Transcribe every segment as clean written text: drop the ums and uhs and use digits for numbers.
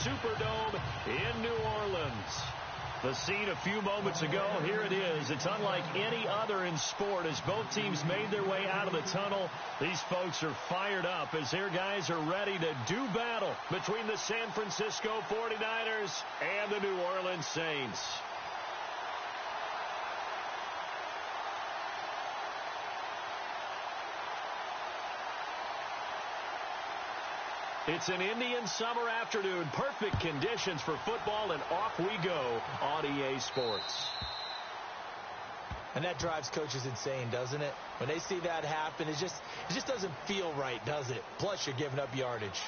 Superdome in New Orleans. The scene a few moments ago, here it is. It's unlike any other in sport as both teams made their way out of the tunnel. These folks are fired up as their guys are ready to do battle between the San Francisco 49ers and the New Orleans Saints. It's an Indian summer afternoon. Perfect conditions for football, and off we go on EA Sports. And that drives coaches insane, doesn't it? When they see that happen, it just doesn't feel right, does it? Plus, you're giving up yardage.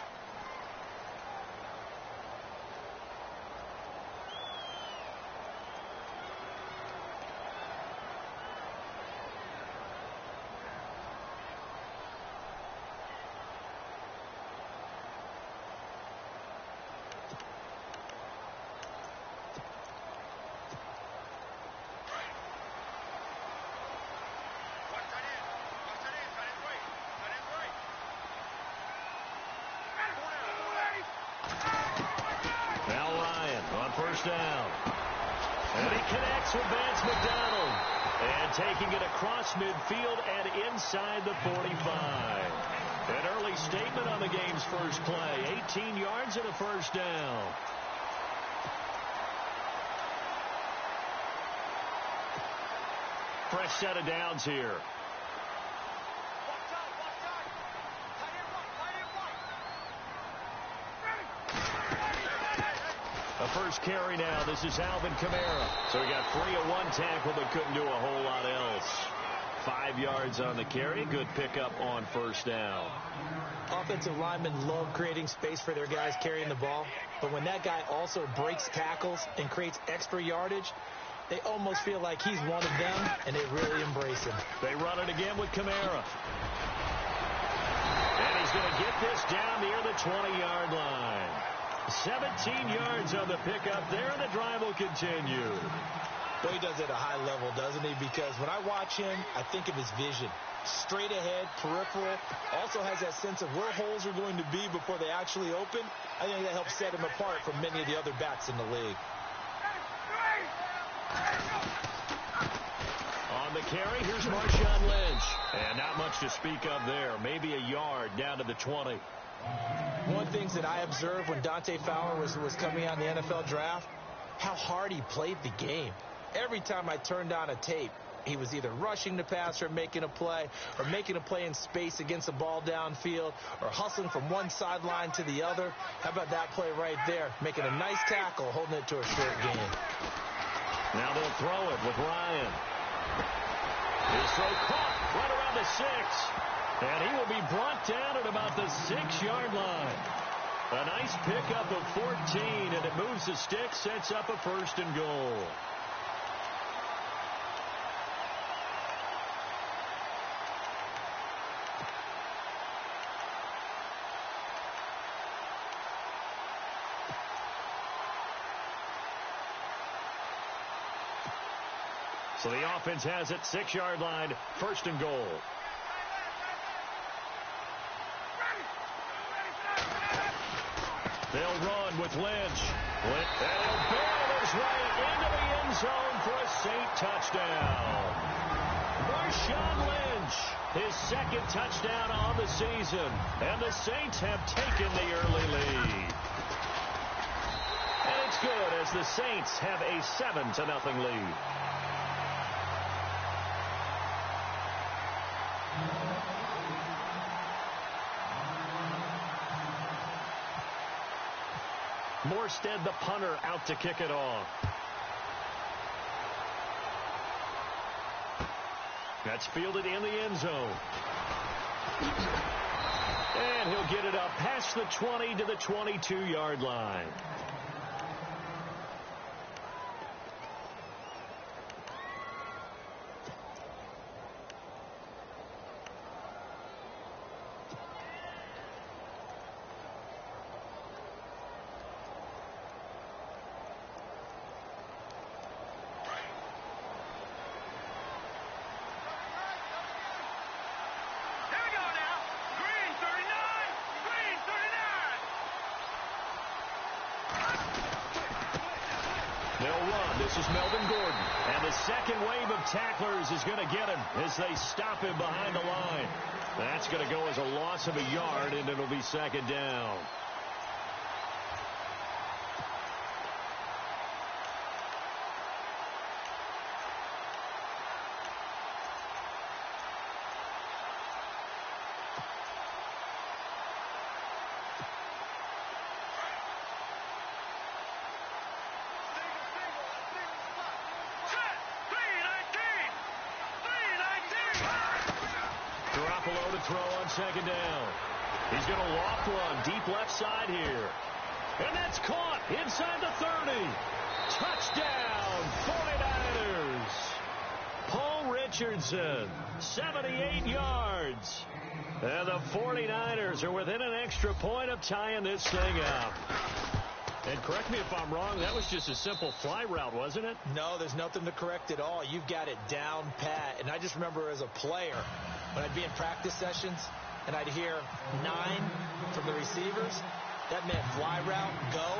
Down. And he connects with Vance McDonald. And taking it across midfield and inside the 45. An early statement on the game's first play. 18 yards and a first down. Fresh set of downs here. A first carry now. This is Alvin Kamara. So he got 3 of 1 tackle, but couldn't do a whole lot else. 5 yards on the carry. Good pickup on first down. Offensive linemen love creating space for their guys carrying the ball. But when that guy also breaks tackles and creates extra yardage, they almost feel like he's one of them, and they really embrace him. They run it again with Kamara. And he's going to get this down near the 20-yard line. 17 yards on the pickup there, and the drive will continue. Well, he does it at a high level, doesn't he? Because when I watch him, I think of his vision. Straight ahead, peripheral, also has that sense of where holes are going to be before they actually open. I think that helps set him apart from many of the other backs in the league. On the carry, here's Marshawn Lynch. And not much to speak of there. Maybe a yard down to the 20. One thing that I observed when Dante Fowler was coming on the NFL draft, how hard he played the game. Every time I turned on a tape, he was either rushing the passer, making a play, or making a play in space against the ball downfield, or hustling from one sideline to the other. How about that play right there? Making a nice tackle, holding it to a short gain. Now they'll throw it with Ryan. His throw caught right around the 6. And he will be brought down at about the 6-yard line. A nice pickup of 14, and it moves the stick, sets up a first and goal. So the offense has it, 6-yard line, first and goal. They'll run with Lynch. And he'll barrel his way into the end zone for a Saint touchdown. Marshawn Lynch, his second touchdown on the season. And the Saints have taken the early lead. And it's good as the Saints have a 7-0 lead. Morstead, the punter, out to kick it off. That's fielded in the end zone. And he'll get it up past the 20 to the 22-yard line. This is Melvin Gordon. And the second wave of tacklers is going to get him as they stop him behind the line. That's going to go as a loss of a yard, and it'll be second down. Garoppolo to throw on second down. He's going to loft one deep left side here. And that's caught inside the 30. Touchdown, 49ers. Paul Richardson, 78 yards. And the 49ers are within an extra point of tying this thing up. And correct me if I'm wrong, that was just a simple fly route, wasn't it? No, there's nothing to correct at all. You've got it down pat. And I just remember as a player, when I'd be in practice sessions and I'd hear 9 from the receivers, that meant fly route, go,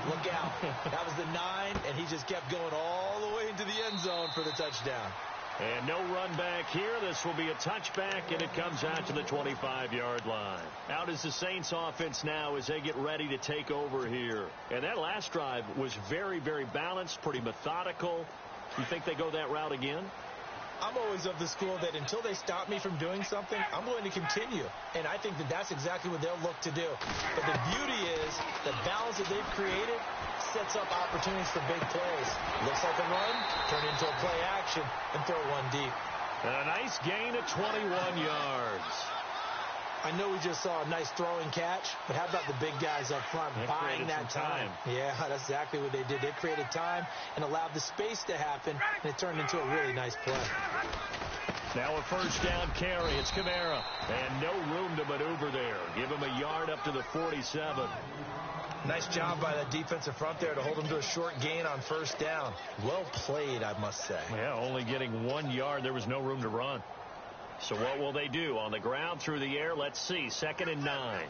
look out. That was the 9, and he just kept going all the way into the end zone for the touchdown. And no run back here. This will be a touchback, and it comes out to the 25-yard line. Out is the Saints offense now as they get ready to take over here. And that last drive was very, very balanced, pretty methodical. You think they go that route again? I'm always of the school that until they stop me from doing something, I'm going to continue. And I think that that's exactly what they'll look to do. But the beauty is the balance that they've created sets up opportunities for big plays. Looks like a run, turn into a play action, and throw one deep. And a nice gain of 21 yards. I know we just saw a nice throwing catch, but how about the big guys up front buying that time? Yeah, that's exactly what they did. They created time and allowed the space to happen, and it turned into a really nice play. Now a first down carry. It's Kamara. And no room to maneuver there. Give him a yard up to the 47. Nice job by the defensive front there to hold him to a short gain on first down. Well played, I must say. Yeah, only getting 1 yard. There was no room to run. So what will they do? On the ground, through the air? Let's see. 2nd and 9.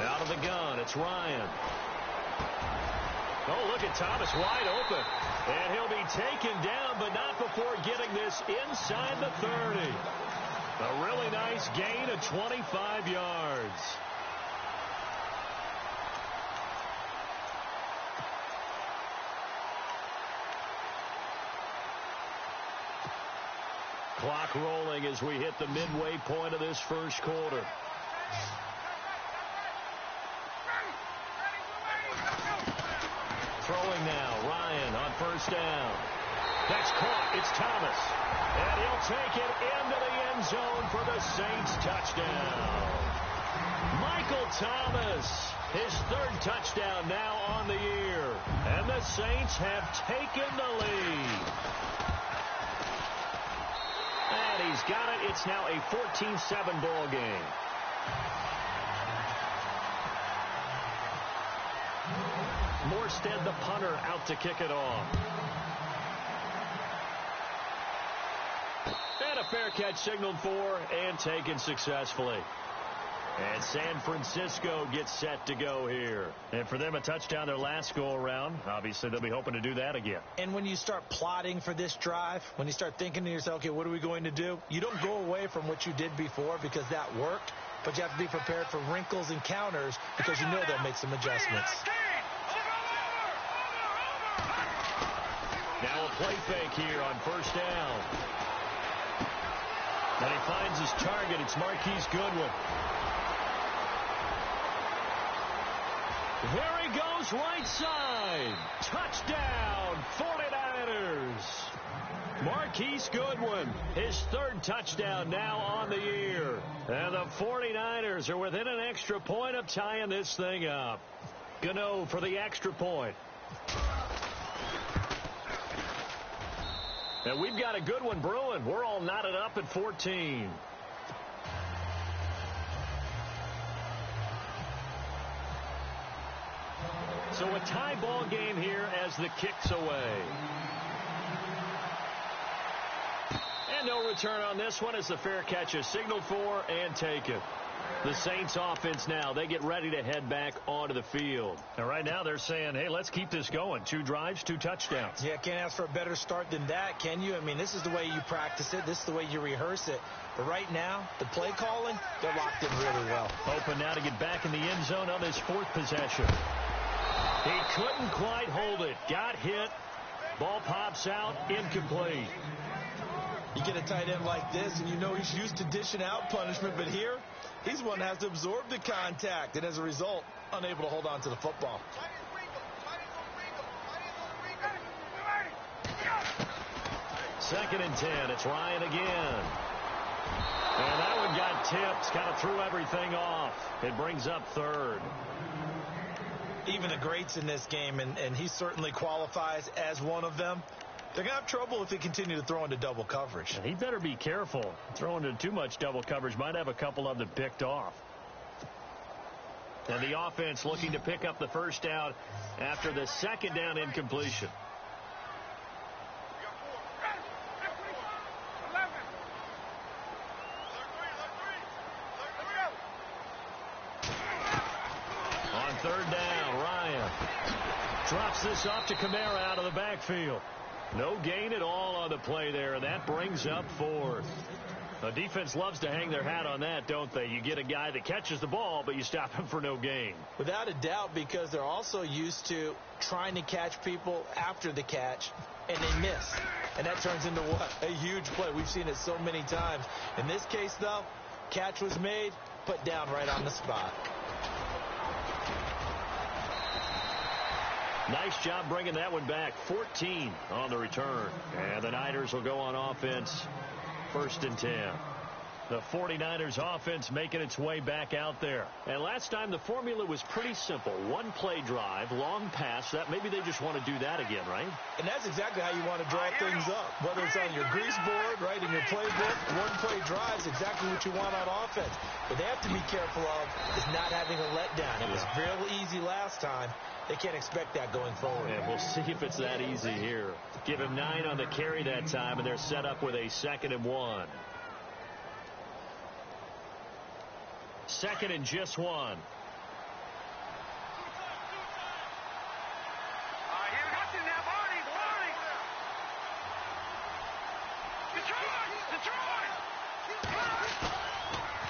Out of the gun, it's Ryan. Oh, look at Thomas wide open. And he'll be taken down, but not before getting this inside the 30. A really nice gain of 25 yards. Clock rolling as we hit the midway point of this first quarter. Throwing now, Ryan on first down. That's caught. It's Thomas. And he'll take it into the end zone for the Saints touchdown. Michael Thomas, his 3rd touchdown now on the year. And the Saints have taken the lead. And he's got it. It's now a 14-7 ball game. Morstead, the punter, out to kick it off. And a fair catch signaled for and taken successfully. And San Francisco gets set to go here. And for them, a touchdown their last go-around. Obviously, they'll be hoping to do that again. And when you start plotting for this drive, when you start thinking to yourself, okay, what are we going to do? You don't go away from what you did before because that worked, but you have to be prepared for wrinkles and counters because you know they'll make some adjustments. Now a play fake here on first down. And he finds his target. It's Marquise Goodwin. There he goes, right side. Touchdown, 49ers. Marquise Goodwin, his 3rd touchdown now on the year. And the 49ers are within an extra point of tying this thing up. Gano for the extra point. And we've got a good one brewing. We're all knotted up at 14. So a tie ball game here as the kick's away. And And no return on this one as the fair catch is signaled for and taken. The Saints offense now, they get ready to head back onto the field. And right now they're saying, hey, let's keep this going. 2 drives, 2 touchdowns. Yeah, can't ask for a better start than that, can you? I mean, this is the way you practice it. This is the way you rehearse it. But right now, the play calling, they're locked in really well. Open now to get back in the end zone on his 4th possession. He couldn't quite hold it. Got hit. Ball pops out, incomplete. You get a tight end like this, and you know he's used to dishing out punishment, but here, he's one that has to absorb the contact, and as a result, unable to hold on to the football. 2nd and 10. It's Ryan again. And that one got tipped. Kind of threw everything off. It brings up 3rd. Even the greats in this game, and he certainly qualifies as one of them, they're going to have trouble if they continue to throw into double coverage. And he better be careful. Throwing into too much double coverage might have a couple of them picked off. And the offense looking to pick up the first down after the 2nd down incompletion. On 3rd down, Ryan drops this off to Kamara out of the backfield. No gain at all on the play there, and that brings up 4th. The defense loves to hang their hat on that, don't they? You get a guy that catches the ball, but you stop him for no gain. Without a doubt, because they're also used to trying to catch people after the catch, and they miss. And that turns into what? A huge play. We've seen it so many times. In this case, though, catch was made, put down right on the spot. Nice job bringing that one back. 14 on the return. And the Niners will go on offense. 1st and 10. The 49ers offense making its way back out there. And last time the formula was pretty simple. 1 play drive, long pass. That maybe they just want to do that again, right? And that's exactly how you want to draw things up. Whether it's on your grease board, right, in your playbook, 1 play drive is exactly what you want on offense. What they have to be careful of is not having a letdown. It was real easy last time. They can't expect that going forward. And we'll see if it's that easy here. Give him 9 on the carry that time, and they're set up with a 2nd and 1. 2nd and just 1.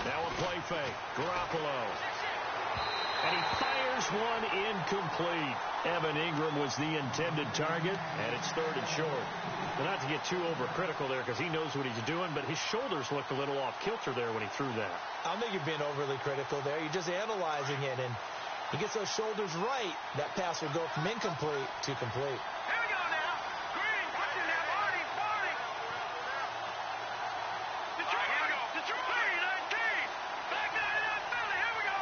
Now a play fake. Garoppolo. And he fires one incomplete. Evan Ingram was the intended target, and it's 3rd and short. But not to get too overcritical there because he knows what he's doing, but his shoulders looked a little off kilter there when he threw that. I don't think you're being overly critical there. You're just analyzing it, and he gets those shoulders right. That pass will go from incomplete to complete. Here we go now. Green, watching that. Marty. Detroit, here we go. Detroit, 19. Back down in Philly. Here we go.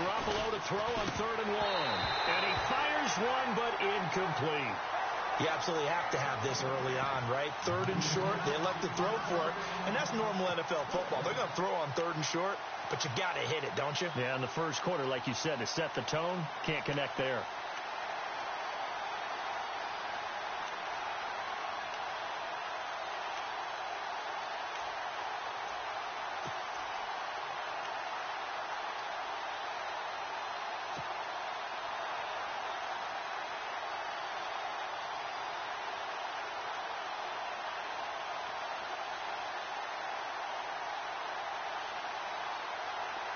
Garoppolo to throw on 3rd and 1. And he fires one, but incomplete. You absolutely have to have this early on, right? 3rd and short, they elect to throw for it, and that's normal NFL football. They're going to throw on 3rd and short, but you got to hit it, don't you? Yeah, in the first quarter, like you said, to set the tone, can't connect there.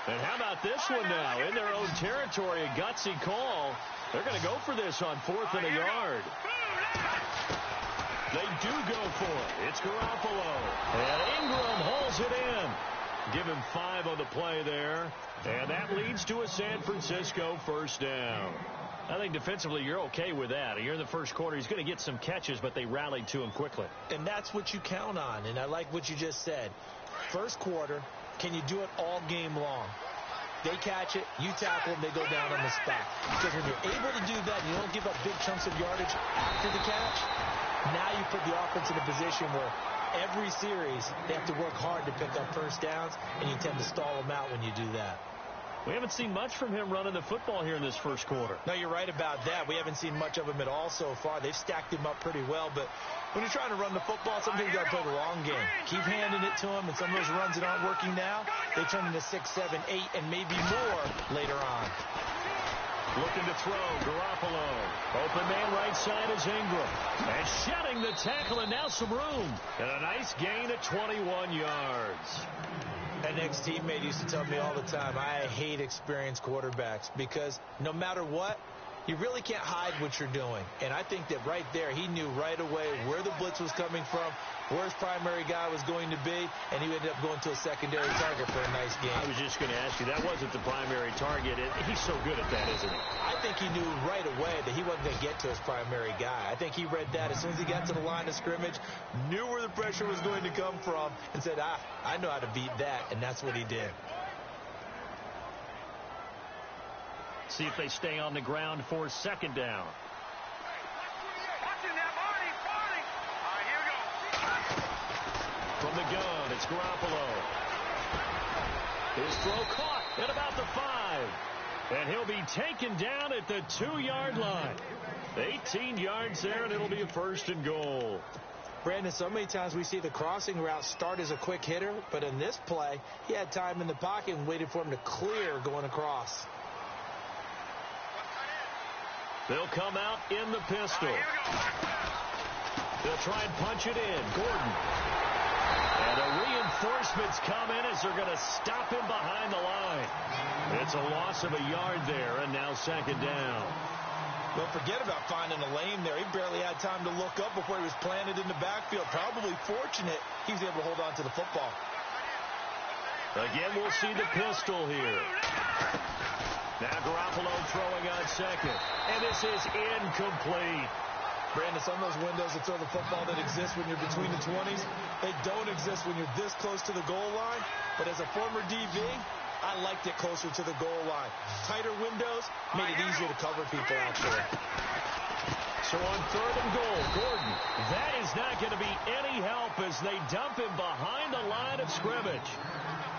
And how about this one now? In their own territory, a gutsy call. They're going to go for this on 4th and a yard. They do go for it. It's Garoppolo. And Ingram hauls it in. Give him 5 on the play there. And that leads to a San Francisco 1st down. I think defensively you're okay with that. You're in the first quarter. He's going to get some catches, but they rallied to him quickly. And that's what you count on. And I like what you just said. First quarter, can you do it all game long? They catch it, you tackle them, they go down on the spot. Because when you're able to do that, you don't give up big chunks of yardage after the catch. Now you put the offense in a position where every series they have to work hard to pick up first downs, and you tend to stall them out when you do that. We haven't seen much from him running the football here in this first quarter. No, you're right about that. We haven't seen much of him at all so far. They've stacked him up pretty well, but when you're trying to run the football, sometimes you got to play the long game. Keep handing it to him, and some of those runs that aren't working now, they turn into 6, 7, 8, and maybe more later on. Looking to throw, Garoppolo. Open man right side is Ingram. And shedding the tackle, and now some room. And a nice gain at 21 yards. An ex-teammate used to tell me all the time, I hate experienced quarterbacks because no matter what, you really can't hide what you're doing. And I think that right there, he knew right away where the blitz was coming from, where his primary guy was going to be, and he ended up going to a secondary target for a nice game. I was just going to ask you, that wasn't the primary target. He's so good at that, isn't he? I think he knew right away that he wasn't going to get to his primary guy. I think he read that as soon as he got to the line of scrimmage, knew where the pressure was going to come from, and said, I know how to beat that, and that's what he did. See if they stay on the ground for second down. Watching that, Marty. All right, here we go. From the gun, it's Garoppolo. His throw caught at about the 5. And he'll be taken down at the 2-yard line. 18 yards there, and it'll be a first and goal. Brandon, so many times we see the crossing route start as a quick hitter, but in this play, he had time in the pocket and waited for him to clear going across. They'll come out in the pistol. They'll try and punch it in. Gordon. And the reinforcements come in as they're going to stop him behind the line. It's a loss of a yard there, and now second down. Don't forget about finding a lane there. He barely had time to look up before he was planted in the backfield. Probably fortunate he was able to hold on to the football. Again, we'll see the pistol here. Now Garoppolo throwing on second. And this is incomplete. Brandon, some of those windows that throw the football that exist when you're between the 20s, they don't exist when you're this close to the goal line. But as a former DB, I liked it closer to the goal line. Tighter windows made it easier to cover people, actually. So on third and goal, Gordon. That is not going to be any help as they dump him behind the line of scrimmage.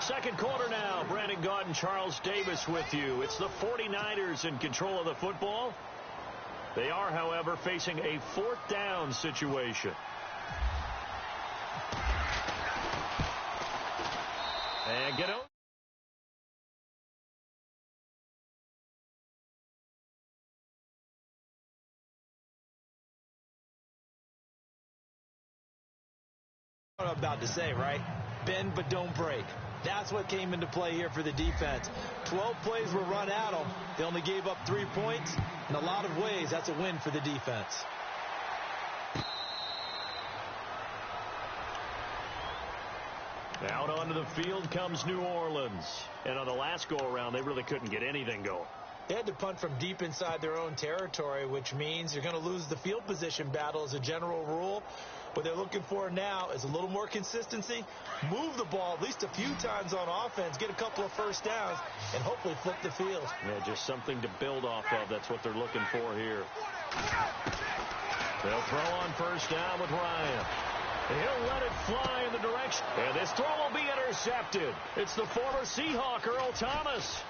Second quarter now. Brandon Gaudin, Charles Davis with you. It's the 49ers in control of the football. They are, however, facing a fourth down situation. And get out. What I'm about to say, right? Bend but don't break. That's what came into play here for the defense. 12 plays were run at them. They only gave up 3 points. In a lot of ways, that's a win for the defense. Out onto the field comes New Orleans. And on the last go-around, they really couldn't get anything going. They had to punt from deep inside their own territory, which means you're going to lose the field position battle as a general rule. What they're looking for now is a little more consistency, move the ball at least a few times on offense, get a couple of first downs, and hopefully flip the field. Yeah, just something to build off of. That's what they're looking for here. They'll throw on first down with Ryan. He'll let it fly in the direction. And this throw will be intercepted. It's the former Seahawk, Earl Thomas.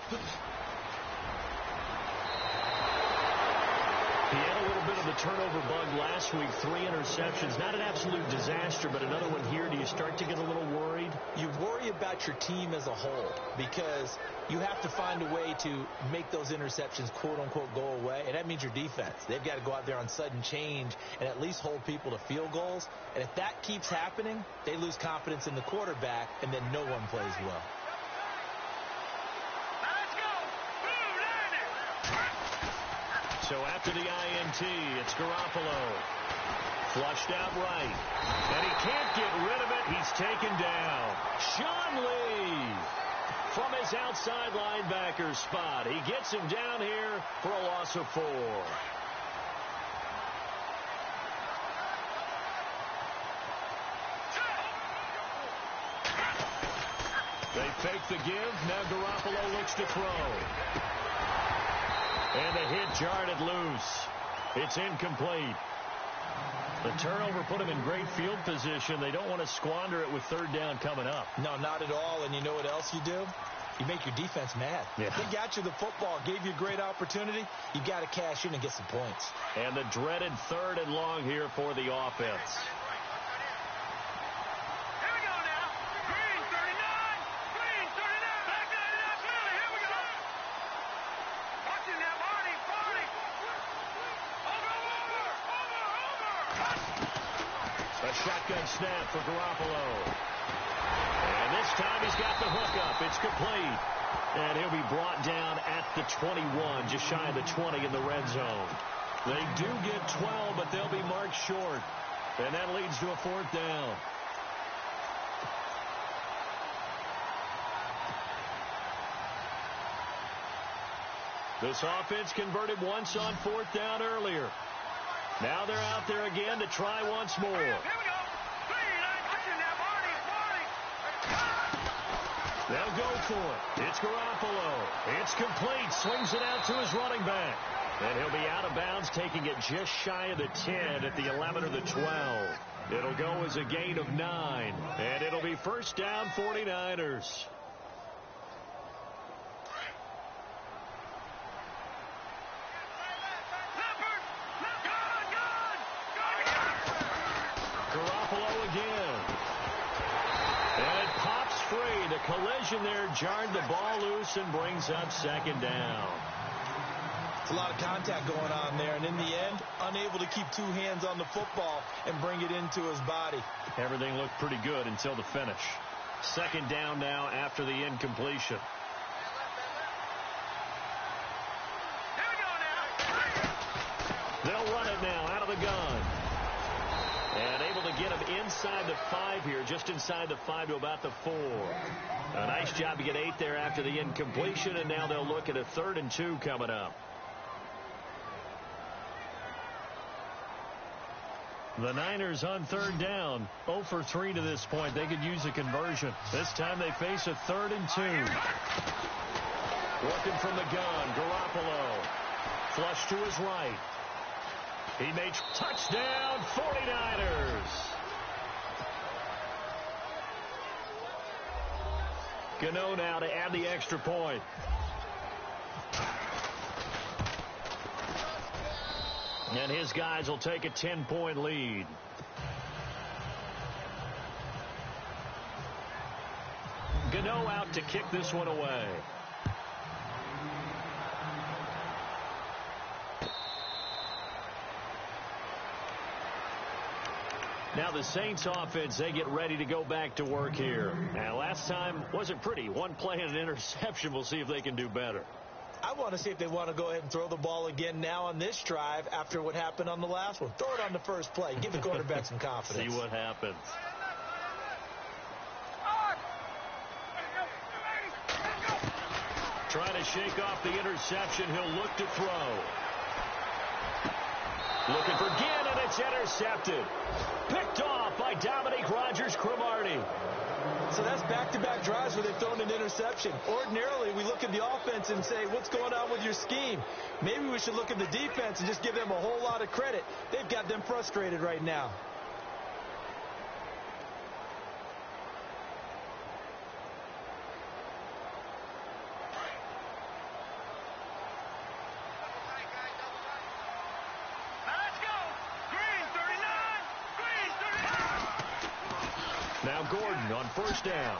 He had a little bit of the turnover bug last week, 3 interceptions. Not an absolute disaster, but another one here. Do you start to get a little worried? You worry about your team as a whole because you have to find a way to make those interceptions, quote-unquote, go away, and that means your defense. They've got to go out there on sudden change and at least hold people to field goals. And if that keeps happening, they lose confidence in the quarterback, and then no one plays well. So after the INT, it's Garoppolo. Flushed out right. And he can't get rid of it. He's taken down. Sean Lee from his outside linebacker spot. He gets him down here for a loss of 4. They fake the give. Now Garoppolo looks to throw. And the hit jarred it loose. It's incomplete. The turnover put him in great field position. They don't want to squander it with third down coming up. No, not at all. And you know what else you do? You make your defense mad. Yeah. They got you the football, gave you a great opportunity. You got to cash in and get some points. And the dreaded 3rd and long here for the offense. Here we go now. Green 39. Green 39. Back 99 Philly. Here we go. Watching that Barney. Barney. Over. A shotgun snap for Garoppolo. And this time he's got the hook up. It's complete. And he'll be brought down at the 21, just shy of the 20 in the red zone. They do get 12, but they'll be marked short. And that leads to a 4th down. This offense converted once on 4th down earlier. Now they're out there again to try once more. Here we go. Green. Watching that Barney. They'll go for it. It's Garoppolo. It's complete. Swings it out to his running back. And he'll be out of bounds, taking it just shy of the 10 at the 11 or the 12. It'll go as a gain of 9. And it'll be 1st down 49ers. Garoppolo again. And it pops free. The collision there jarred the ball loose and brings up 2nd down. It's a lot of contact going on there, and in the end, unable to keep 2 hands on the football and bring it into his body. Everything looked pretty good until the finish. 2nd down now after the incompletion. Here we go now. They'll run it now out of the gun. And able to get him inside the 5 here, just inside the 5 to about the 4. A nice job to get 8 there after the incompletion, and now they'll look at a 3rd and 2 coming up. The Niners on 3rd down, 0 for 3 to this point. They could use a conversion. This time they face a 3rd and 2. Working from the gun, Garoppolo. Flush to his right. He made touchdown, 49ers. Gano now to add the extra point. And his guys will take a 10-point lead. Gano out to kick this one away. Now the Saints offense, they get ready to go back to work here. And last time wasn't pretty. One play and an interception. We'll see if they can do better. I want to see if they want to go ahead and throw the ball again now on this drive after what happened on the last one. Throw it on the first play. Give the quarterback some confidence. See what happens. Trying to shake off the interception. He'll look to throw. Looking for Ginn, and it's intercepted. Picked off by Dominique Rodgers-Cromartie. So that's back-to-back drives where they've thrown an interception. Ordinarily, we look at the offense and say, what's going on with your scheme? Maybe we should look at the defense and just give them a whole lot of credit. They've got them frustrated right now. Now Gordon on 1st down.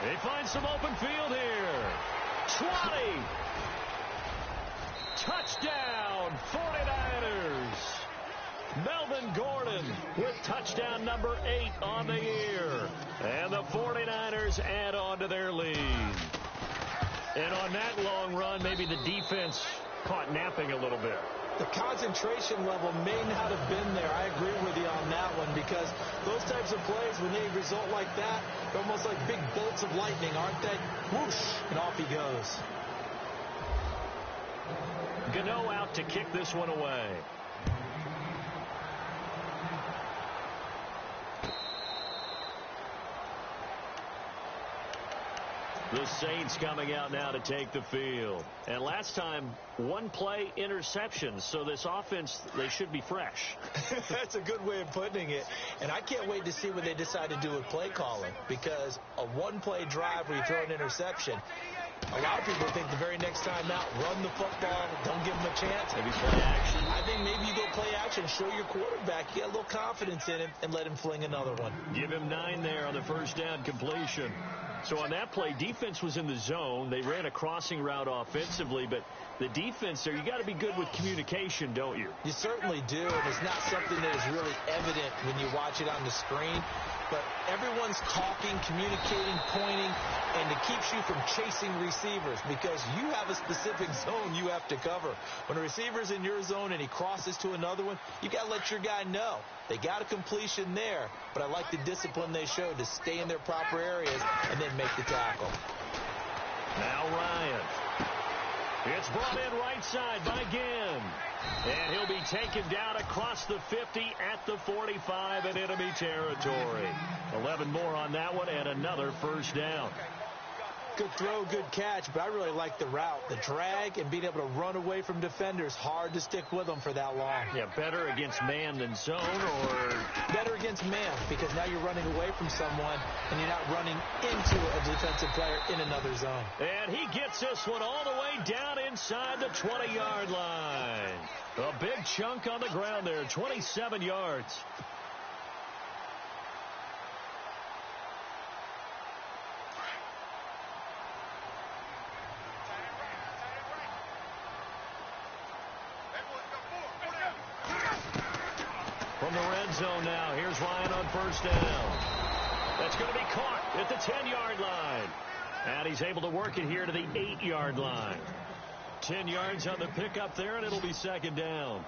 They find some open field here. 20. Touchdown, 49ers. Melvin Gordon with touchdown number 8 on the year. And the 49ers add on to their lead. And on that long run, maybe the defense caught napping a little bit. The concentration level may not have been there. I agree with you on that one, because those types of plays, when they result like that, they're almost like big bolts of lightning, aren't they? Whoosh, and off he goes. Gano out to kick this one away. The Saints coming out now to take the field. And last time, one-play interceptions. So this offense, they should be fresh. That's a good way of putting it. And I can't wait to see what they decide to do with play calling. Because a one-play drive where you throw an interception, a lot of people think the very next time out, run the football, don't give them a chance. Maybe play action. I think maybe you go play action, show your quarterback, get a little confidence in him, and let him fling another one. Give him 9 there on the first down completion. So on that play, defense was in the zone. They ran a crossing route offensively, but the defense there, you got to be good with communication, don't you? You certainly do, and it's not something that is really evident when you watch it on the screen. But everyone's talking, communicating, pointing, and it keeps you from chasing receivers because you have a specific zone you have to cover. When a receiver's in your zone and he crosses to another one, you got to let your guy know. They got a completion there, but I like the discipline they showed to stay in their proper areas and then make the tackle. Now Ryan. It's brought in right side by Ginn. And he'll be taken down across the 50 at the 45 in enemy territory. 11 more on that one and another first down. Good throw, good catch, but I really like the route. The drag and being able to run away from defenders, hard to stick with them for that long. Yeah, better against man than zone, or? Better against man, because now you're running away from someone and you're not running into a defensive player in another zone. And he gets this one all the way down inside the 20-yard line. A big chunk on the ground there, 27 yards. From the red zone now, here's Ryan on first down. That's going to be caught at the 10-yard line. And he's able to work it here to the 8-yard line. 10 yards on the pickup there, and it'll be second down.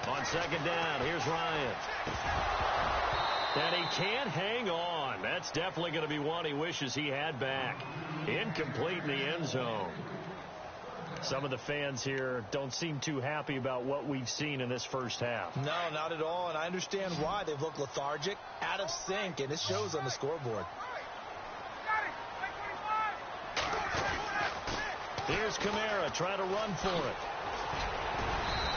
On second down, here's Ryan. And he can't hang on. That's definitely going to be one he wishes he had back. Incomplete in the end zone. Some of the fans here don't seem too happy about what we've seen in this first half. No, not at all, and I understand why. They've looked lethargic, out of sync, and it shows on the scoreboard. Here's Kamara trying to run for it.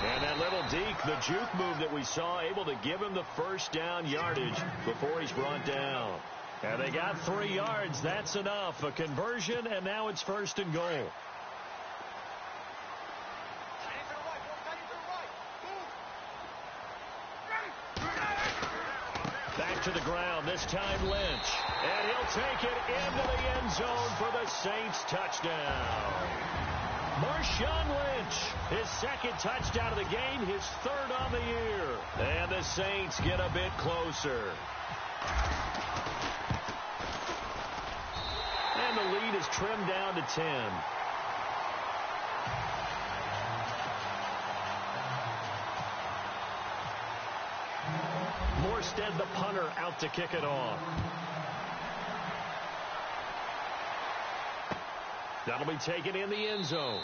And that little deke, the juke move that we saw, able to give him the first down yardage before he's brought down. And they got 3 yards. That's enough. A conversion, and now it's first and goal. Back to the ground, this time Lynch. And he'll take it into the end zone for the Saints touchdown. Marshawn Lynch, his second touchdown of the game, his third on the year. And the Saints get a bit closer. And the lead is trimmed down to 10. Morstead, the punter, out to kick it off. That'll be taken in the end zone.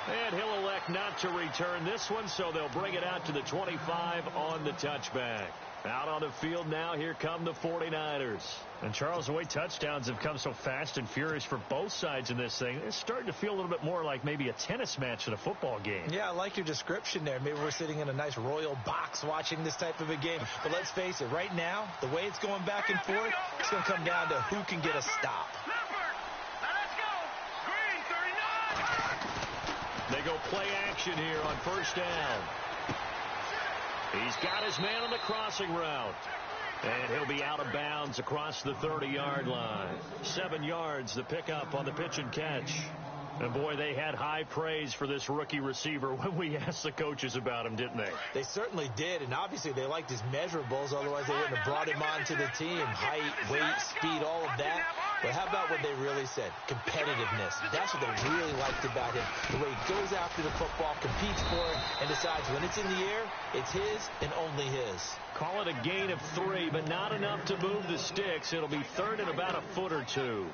And he'll elect not to return this one, so they'll bring it out to the 25 on the touchback. Out on the field now, here come the 49ers. And Charles, the way touchdowns have come so fast and furious for both sides in this thing, it's starting to feel a little bit more like maybe a tennis match than a football game. Yeah, I like your description there. Maybe we're sitting in a nice royal box watching this type of a game. But let's face it, right now, the way it's going back and forth, it's going to come down to who can get a stop. They go play action here on first down. He's got his man on the crossing route. And he'll be out of bounds across the 30-yard line. 7 yards, the pickup on the pitch and catch. And, boy, they had high praise for this rookie receiver when we asked the coaches about him, didn't they? They certainly did, and obviously they liked his measurables. Otherwise, they wouldn't have brought him onto the team. Height, weight, speed, all of that. But how about what they really said? Competitiveness. That's what they really liked about him. The way he goes after the football, competes for it, and decides when it's in the air, it's his and only his. Call it a gain of 3, but not enough to move the sticks. It'll be third and about a foot or two.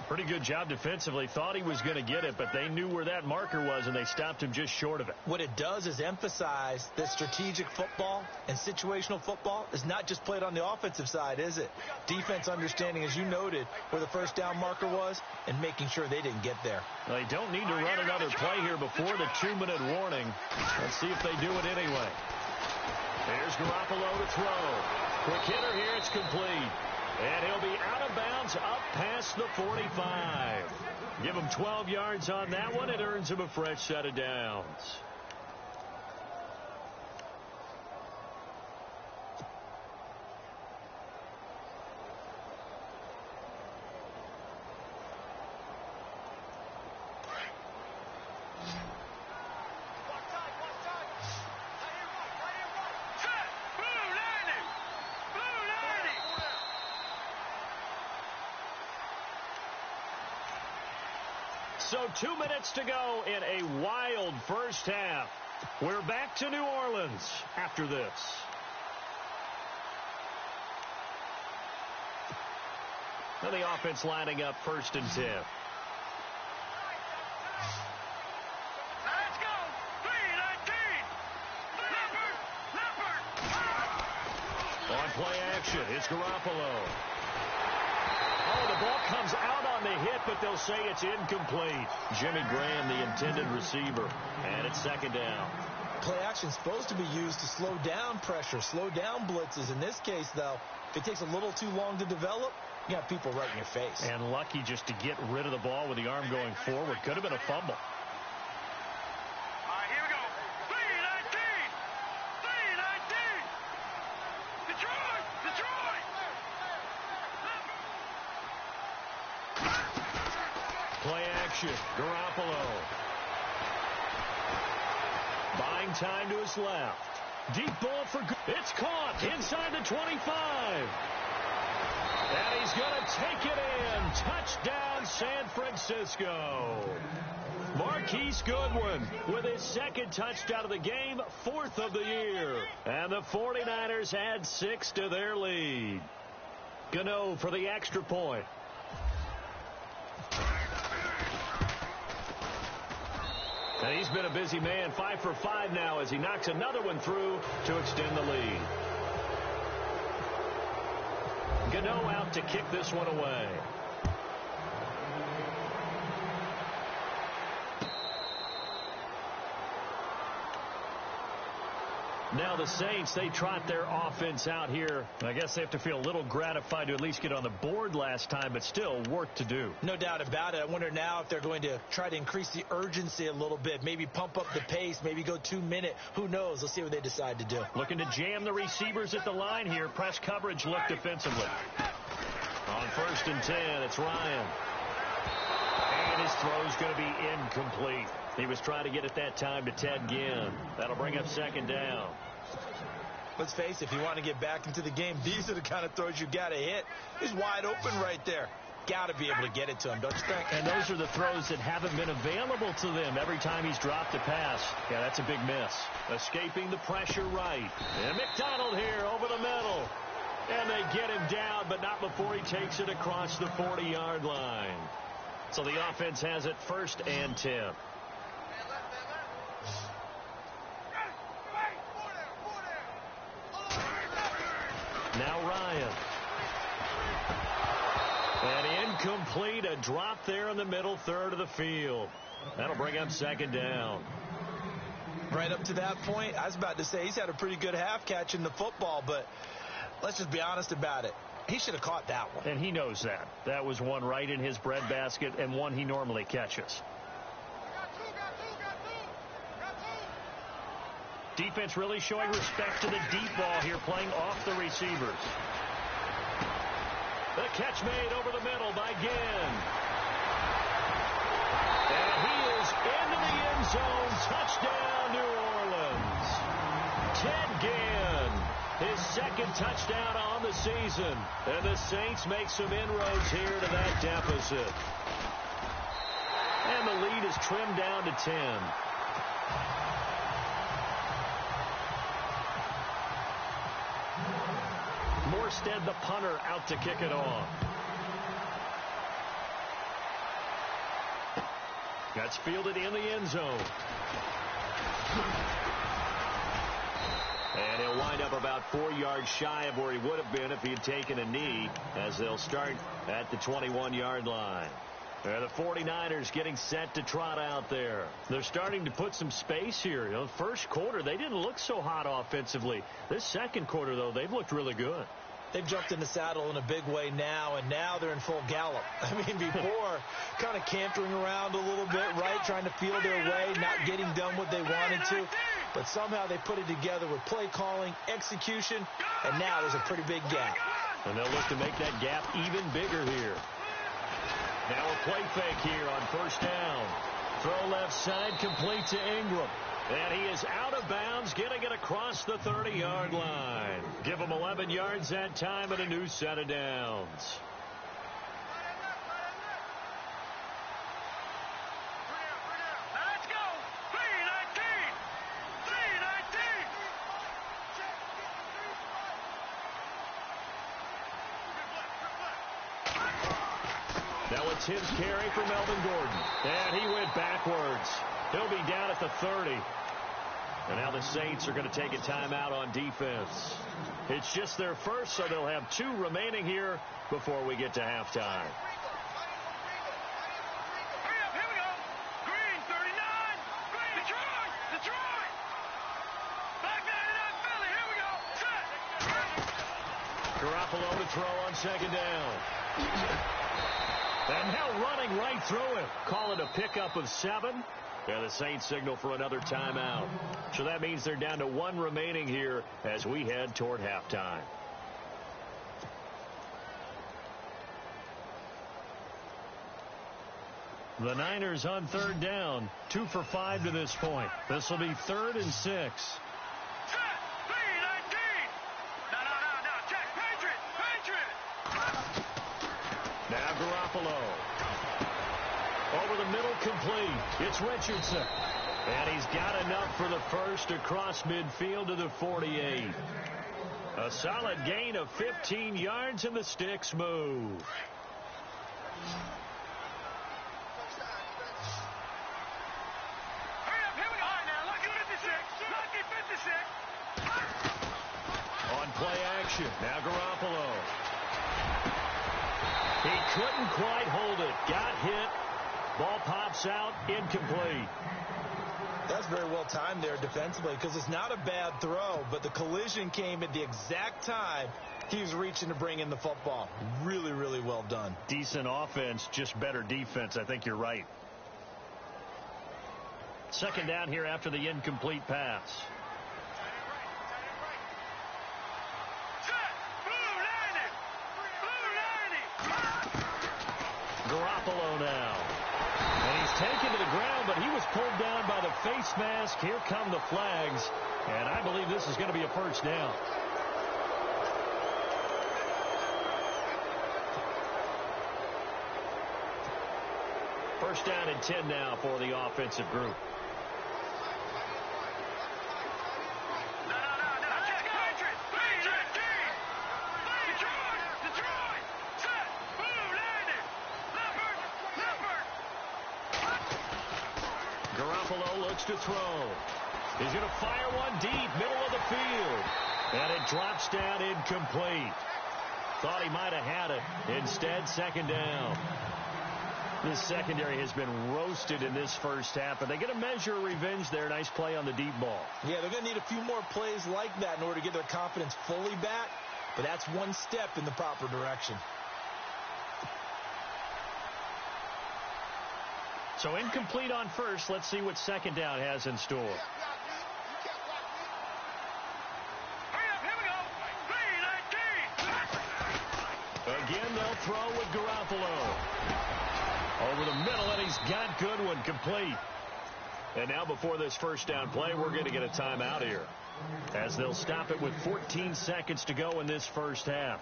Pretty good job defensively. Thought he was going to get it, but they knew where that marker was, and they stopped him just short of it. What it does is emphasize that strategic football and situational football is not just played on the offensive side, is it? Defense understanding, as you noted, where the first down marker was and making sure they didn't get there. Well, they don't need to run another play here before the 2-minute warning. Let's see if they do it anyway. Here's Garoppolo to throw. Quick hitter here. It's complete. And he'll be out of bounds up past the 45. Give him 12 yards on that one. It earns him a fresh set of downs. So 2 minutes to go in a wild first half. We're back to New Orleans after this. Now the offense lining up 1st and 10. Let's go. 3-19. On play action, it's Garoppolo. Oh, the ball comes out on the hit, but they'll say it's incomplete. Jimmy Graham, the intended receiver, and it's 2nd down. Play action is supposed to be used to slow down pressure, slow down blitzes. In this case, though, if it takes a little too long to develop, you have people right in your face. And lucky just to get rid of the ball with the arm going forward. Could have been a fumble. All right, here we go. 3-19. Detroit. Play action. Garoppolo. Buying time to his left. Deep ball for good. It's caught inside the 25. And he's going to take it in. Touchdown, San Francisco. Marquise Goodwin with his 2nd touchdown of the game, 4th of the year. And the 49ers add 6 to their lead. Gano for the extra point. And he's been a busy man, 5 for 5 now as he knocks another one through to extend the lead. Gano out to kick this one away. Now the Saints, they trot their offense out here. I guess they have to feel a little gratified to at least get on the board last time, but still work to do. No doubt about it. I wonder now if they're going to try to increase the urgency a little bit, maybe pump up the pace, maybe go 2-minute. Who knows? Let's see what they decide to do. Looking to jam the receivers at the line here. Press coverage look defensively. On 1st and 10, it's Ryan. And his throw's going to be incomplete. He was trying to get it that time to Ted Ginn. That'll bring up 2nd down. Let's face it, if you want to get back into the game, these are the kind of throws you got to hit. He's wide open right there. Got to be able to get it to him, don't you think? And those are the throws that haven't been available to them every time he's dropped a pass. Yeah, that's a big miss. Escaping the pressure right. And McDonald here over the middle. And they get him down, but not before he takes it across the 40-yard line. So the offense has it 1st and 10. Now Ryan. And incomplete, a drop there in the middle 3rd of the field. That'll bring up 2nd down. Right up to that point, I was about to say he's had a pretty good half catching the football, but let's just be honest about it. He should have caught that one. And he knows that. That was one right in his breadbasket and one he normally catches. Defense really showing respect to the deep ball here, playing off the receivers. The catch made over the middle by Ginn. And he is into the end zone. Touchdown, New Orleans. Ted Ginn, his 2nd touchdown on the season. And the Saints make some inroads here to that deficit. And the lead is trimmed down to 10. Morstead, the punter, out to kick it off. That's fielded in the end zone. And he'll wind up about 4 yards shy of where he would have been if he had taken a knee, as they'll start at the 21-yard line. The 49ers getting set to trot out there. They're starting to put some space here. You know, first quarter, they didn't look so hot offensively. This second quarter, though, they've looked really good. They've jumped in the saddle in a big way now, and now they're in full gallop. I mean, before, kind of cantering around a little bit, right, trying to feel their way, not getting done what they wanted to. But somehow they put it together with play calling, execution, and now there's a pretty big gap. And they'll look to make that gap even bigger here. Now a play fake here on first down. Throw left side, complete to Ingram. And he is out of bounds, getting it across the 30-yard line. Give him 11 yards that time and a new set of downs. Let's go. 319. 319. Now it's his carry for Melvin Gordon. And he went backwards. He'll be down at the 30. And now the Saints are going to take a timeout on defense. It's just their first, so they'll have 2 remaining here before we get to halftime. Hurry up, here we go. Green, 39. Green, Detroit. Back 99, Philly, here we go. Set. Garoppolo to throw on second down. And now running right through it. Call it a pickup of 7. And the Saints signal for another timeout. So that means they're down to 1 remaining here as we head toward halftime. The Niners on third down. 2 for 5 to this point. This will be 3rd and 6. Set. 319. No. Check. Patriot. Now Garoppolo. Over the middle, complete. It's Richardson. And he's got enough for the first across midfield to the 48. A solid gain of 15 yards, and the sticks move. Hurry up, here we go. All right, now, lucky 56. On play action, now Garoppolo. He couldn't quite hold it. Got hit. Ball pops out, incomplete. That's very well timed there defensively, because it's not a bad throw, but the collision came at the exact time he was reaching to bring in the football. Really, really well done. Decent offense, just better defense. I think you're right. Second down here after the incomplete pass. Garoppolo now. And he's taken to the ground, but he was pulled down by the face mask. Here come the flags. And I believe this is going to be a first down. First down and 10 now for the offensive group. Garoppolo looks to throw. He's going to fire one deep, middle of the field. And it drops down incomplete. Thought he might have had it. Instead, second down. This secondary has been roasted in this first half, but they get a measure of revenge there. Nice play on the deep ball. Yeah, they're going to need a few more plays like that in order to get their confidence fully back, but that's one step in the proper direction. So incomplete on first. Let's see what second down has in store. Again, they'll throw with Garoppolo. Over the middle, and he's got Goodwin complete. And now before this first down play, we're going to get a timeout here, as they'll stop it with 14 seconds to go in this first half.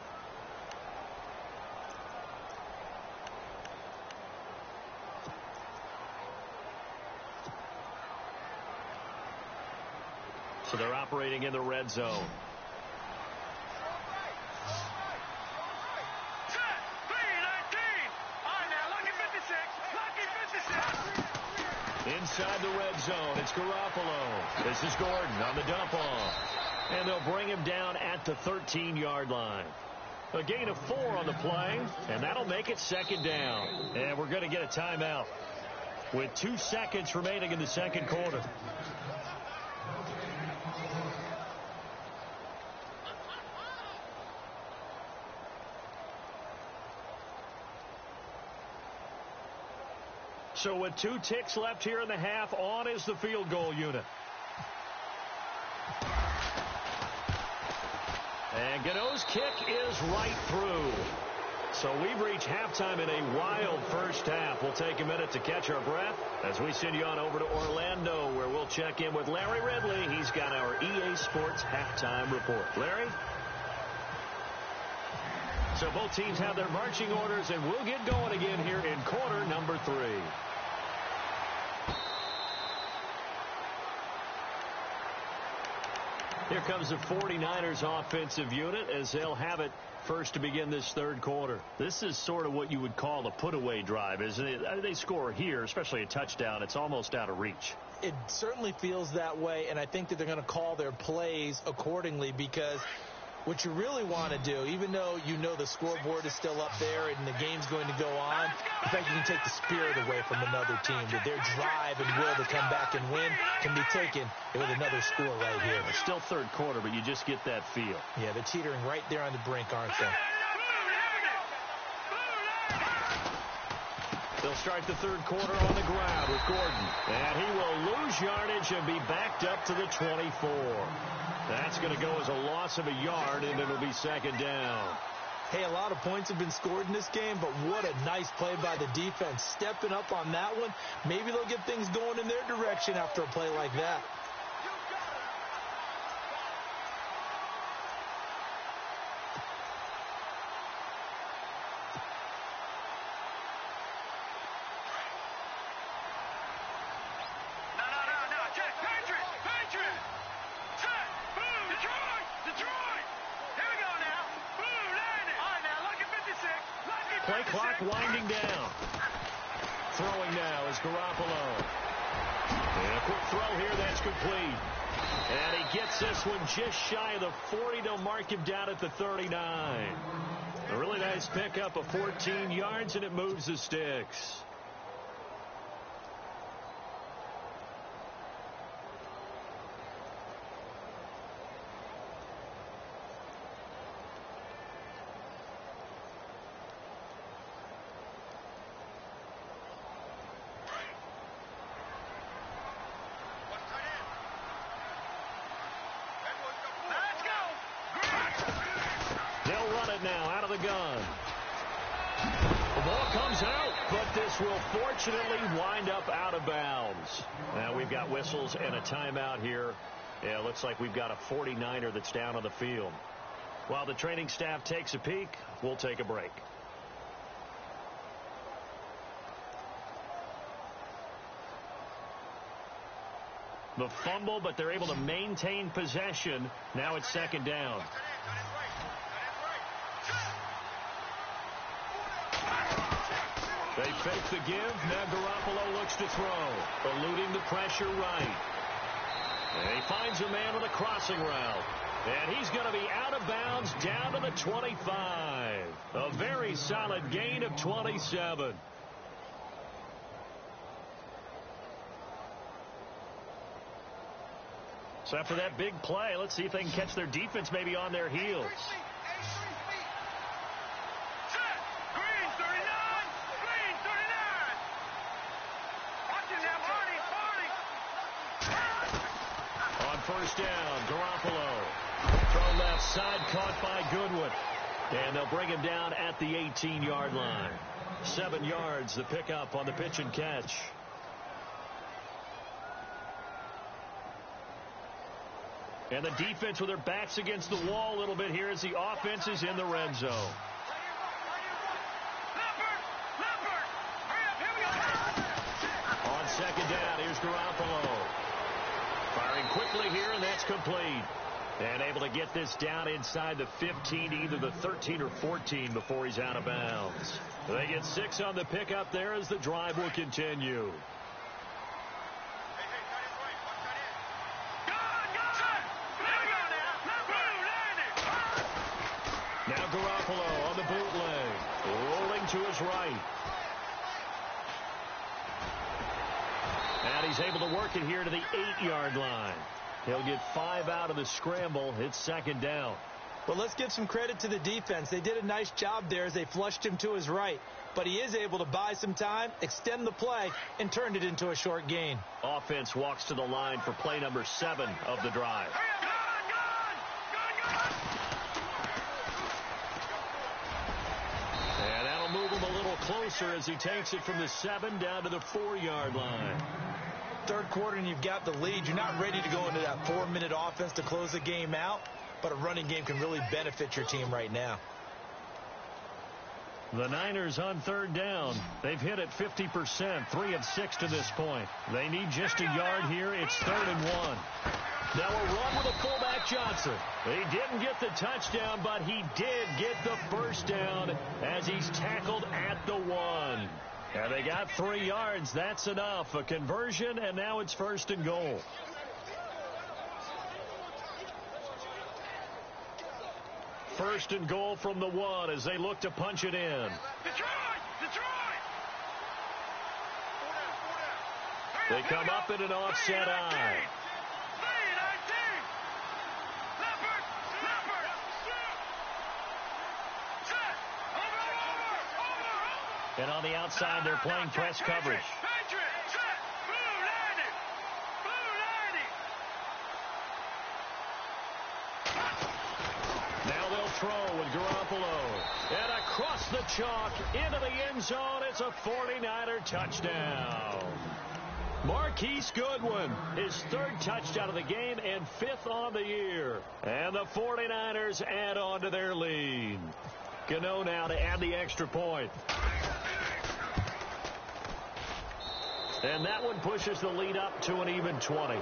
So they're operating in the red zone. inside the red zone. It's Garoppolo. This is Gordon on the dump off. And they'll bring him down at the 13-yard line. A gain of 4 on the play, and that'll make it second down. And we're going to get a timeout with 2 seconds remaining in the second quarter. So with 2 ticks left here in the half, on is the field goal unit. And Gano's kick is right through. So we've reached halftime in a wild first half. We'll take a minute to catch our breath as we send you on over to Orlando, where we'll check in with Larry Ridley. He's got our EA Sports halftime report. Larry? So both teams have their marching orders, and we'll get going again here in quarter number 3. Here comes the 49ers offensive unit as they'll have it first to begin this third quarter. This is sort of what you would call a put-away drive, isn't it? They score here, especially a touchdown. It's almost out of reach. It certainly feels that way, and I think that they're going to call their plays accordingly, because what you really want to do, even though you know the scoreboard is still up there and the game's going to go on, in fact, you can take the spirit away from another team. That their drive and will to come back and win can be taken with another score right here. It's still third quarter, but you just get that feel. Yeah, they're teetering right there on the brink, aren't they? They'll start the third quarter on the ground with Gordon. And he will lose yardage and be backed up to the 24. That's going to go as a loss of a yard, and it'll be second down. Hey, a lot of points have been scored in this game, but what a nice play by the defense. Stepping up on that one. Maybe they'll get things going in their direction after a play like that. Play clock winding down. Throwing now is Garoppolo. And a quick throw here, that's complete. And he gets this one just shy of the 40. They'll mark him down at the 39. A really nice pickup of 14 yards, and it moves the sticks. They'll run it now out of the gun. The ball comes out, but this will fortunately wind up out of bounds. Now we've got whistles and a timeout here. Yeah, it looks like we've got a 49er that's down on the field. While the training staff takes a peek, we'll take a break. The fumble, but they're able to maintain possession. Now it's second down. They fake the give. Now Garoppolo looks to throw. Eluding the pressure right. And he finds a man with a crossing route. And he's going to be out of bounds down to the 25. A very solid gain of 27. So after that big play, let's see if they can catch their defense maybe on their heels. First down, Garoppolo. Throw left side, caught by Goodwin. And they'll bring him down at the 18-yard line. 7 yards, the pickup on the pitch and catch. And the defense with their backs against the wall a little bit here as the offense is in the red zone. On second down, here's Garoppolo. Firing quickly here, and that's complete. And able to get this down inside the 15, either the 13 or 14 before he's out of bounds. They get 6 on the pickup there as the drive will continue. Garoppolo on the bootleg. Rolling to his right. And he's able to work it here to the 8-yard line. He'll get 5 out of the scramble. It's second down. Well, let's give some credit to the defense. They did a nice job there as they flushed him to his right. But he is able to buy some time, extend the play, and turned it into a short gain. Offense walks to the line for play number 7 of the drive. And that'll move him a little closer as he takes it from the 7 down to the 4-yard line. Third quarter and you've got the lead. You're not ready to go into that 4-minute offense to close the game out, but a running game can really benefit your team right now. The Niners on third down. They've hit it 50%, 3 of 6 to this point. They need just a yard here. It's 3rd and 1. Now a run with a fullback Johnson. He didn't get the touchdown, but he did get the first down as he's tackled at the 1. And they got 3 yards. That's enough. A conversion, and now it's 1st and goal. First and goal from the 1 as they look to punch it in. Detroit! They come up in an offset eye. And on the outside, they're playing press coverage. Now they'll throw with Garoppolo. And across the chalk into the end zone. It's a 49er touchdown. Marquise Goodwin, his 3rd touchdown of the game and 5th on the year. And the 49ers add on to their lead. Gano now to add the extra point. And that one pushes the lead up to an even 20.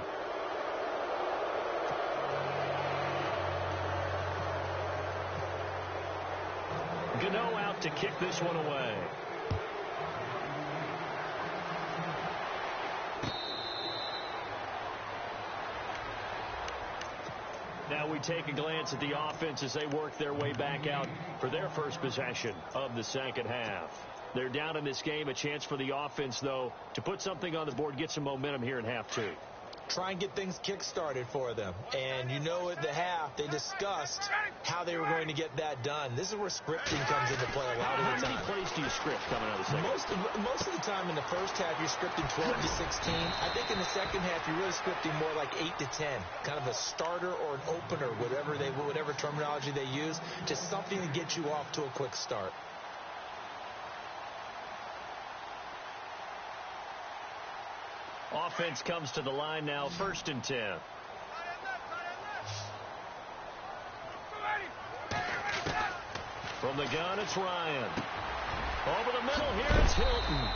Gano out to kick this one away. Now we take a glance at the offense as they work their way back out for their first possession of the second half. They're down in this game. A chance for the offense, though, to put something on the board, get some momentum here in half 2. Try and get things kick-started for them. And you know at the half, they discussed how they were going to get that done. This is where scripting comes into play a lot of the time. How many plays do you script coming out of the second? Most of the time in the first half, you're scripting 12 to 16. I think in the second half, you're really scripting more like 8 to 10. Kind of a starter or an opener, whatever terminology they use, just something to get you off to a quick start. Offense comes to the line now, 1st and 10. From the gun, it's Ryan. Over the middle, here it's Hilton.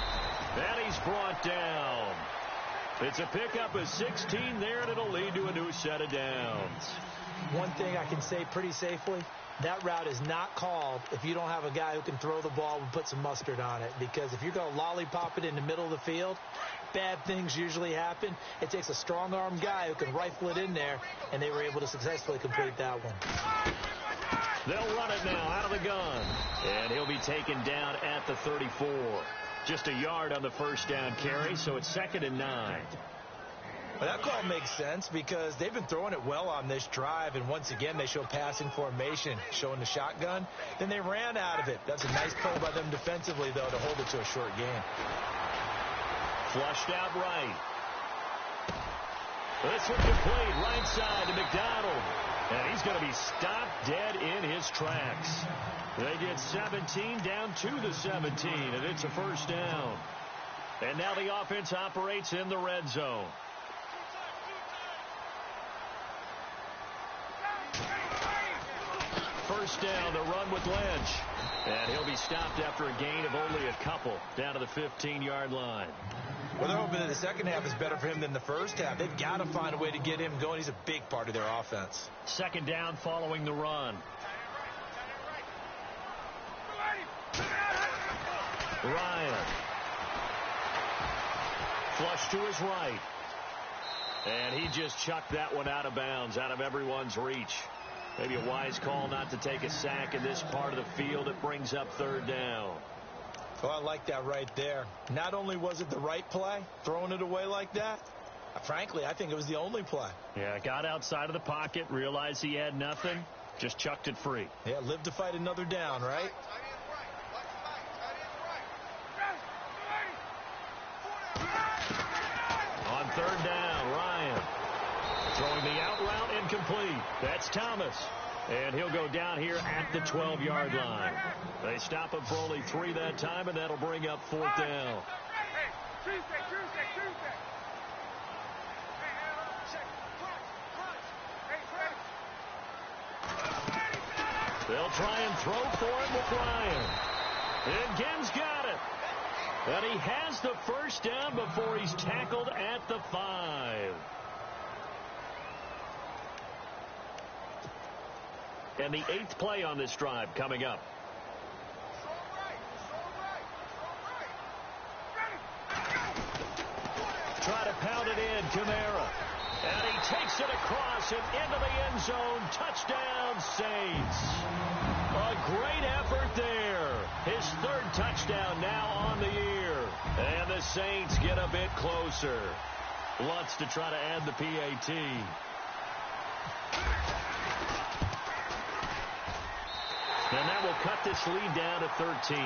And he's brought down. It's a pickup of 16 there, and it'll lead to a new set of downs. One thing I can say pretty safely, that route is not called if you don't have a guy who can throw the ball and put some mustard on it. Because if you're going to lollipop it in the middle of the field, bad things usually happen. It takes a strong-arm guy who can rifle it in there, and they were able to successfully complete that one. They'll run it now out of the gun. And he'll be taken down at the 34. Just a yard on the first down carry, so it's 2nd and 9. Well, that call makes sense because they've been throwing it well on this drive, and once again they show passing formation, showing the shotgun. Then they ran out of it. That's a nice play by them defensively, though, to hold it to a short gain. Flushed out right. This one complete right side to McDonald. And he's going to be stopped dead in his tracks. They get 17 down to the 17, and it's a first down. And now the offense operates in the red zone. First down, the run with Lynch. And he'll be stopped after a gain of only a couple down to the 15-yard line. Well, they're hoping that the second half is better for him than the first half. They've got to find a way to get him going. He's a big part of their offense. Second down following the run. Ryan. Flush to his right. And he just chucked that one out of bounds, out of everyone's reach. Maybe a wise call not to take a sack in this part of the field. It brings up third down. Oh, I like that right there. Not only was it the right play, throwing it away like that, frankly, I think it was the only play. Yeah, got outside of the pocket, realized he had nothing, just chucked it free. Yeah, live to fight another down, right? On third down, Ryan throwing the out route incomplete. That's Thomas. And he'll go down here at the 12-yard line. They stop him for only 3 that time, and that'll bring up fourth down. They'll try and throw for him with Ryan. And Ginn's got it. And he has the first down before he's tackled at the 5. And the 8th play on this drive coming up. Try to pound it in, Kamara. And he takes it across and into the end zone. Touchdown, Saints. A great effort there. His 3rd touchdown now on the year. And the Saints get a bit closer. Lutz to try to add the PAT. And that will cut this lead down to 13.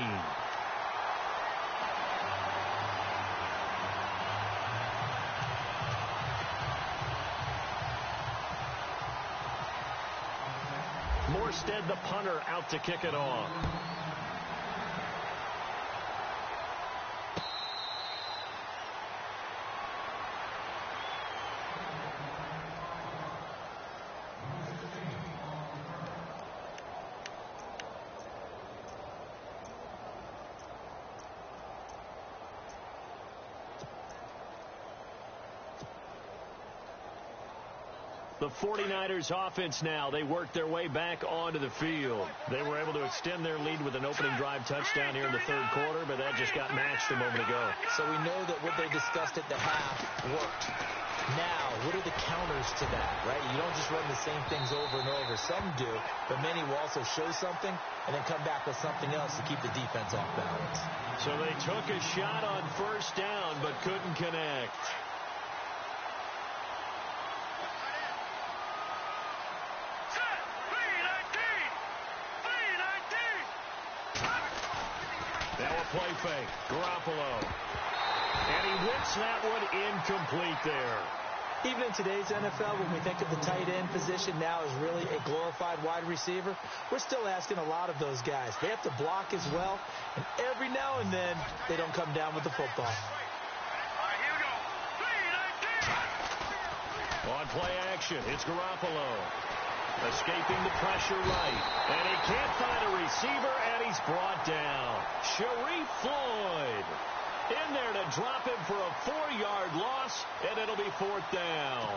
Morstead, the punter, out to kick it off. The 49ers offense now, they work their way back onto the field. They were able to extend their lead with an opening drive touchdown here in the 3rd quarter, but that just got matched a moment ago. So we know that what they discussed at the half worked. Now, what are the counters to that, right? You don't just run the same things over and over. Some do, but many will also show something and then come back with something else to keep the defense off balance. So they took a shot on first down, but couldn't connect. Play fake. Garoppolo. And he whips that one incomplete there. Even in today's NFL, when we think of the tight end position now as really a glorified wide receiver, we're still asking a lot of those guys. They have to block as well, and every now and then they don't come down with the football. On play action, it's Garoppolo. Escaping the pressure right. And he can't find a receiver, and he's brought down. Sharif Floyd in there to drop him for a 4-yard loss, and it'll be 4th down.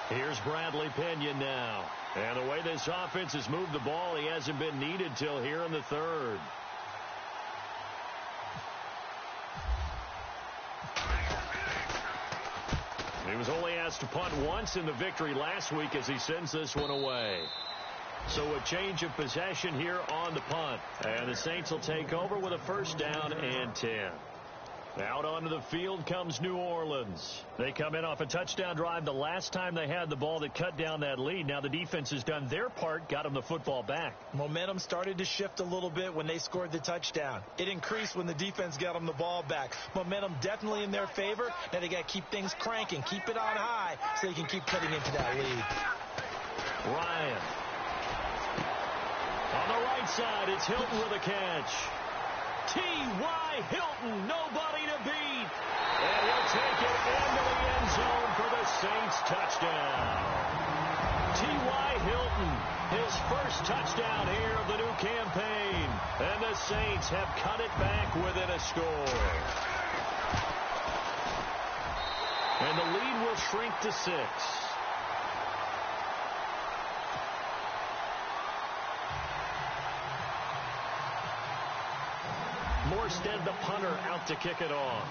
Here's Bradley Pena now. And the way this offense has moved the ball, he hasn't been needed till here in the 3rd. He was only asked to punt once in the victory last week as he sends this one away. So a change of possession here on the punt. And the Saints will take over with a first down and 10. Out onto the field comes New Orleans. They come in off a touchdown drive the last time they had the ball that cut down that lead. Now the defense has done their part, got them the football back. Momentum started to shift a little bit when they scored the touchdown. It increased when the defense got them the ball back. Momentum definitely in their favor. Now they got to keep things cranking, keep it on high so they can keep cutting into that lead. Ryan. On the right side, it's Hilton with a catch. T.Y. Hilton, nobody to beat. And he'll take it into the end zone for the Saints touchdown. T.Y. Hilton, his first touchdown here of the new campaign. And the Saints have cut it back within a score. And the lead will shrink to 6. Morstead, the punt. punter out to kick it off.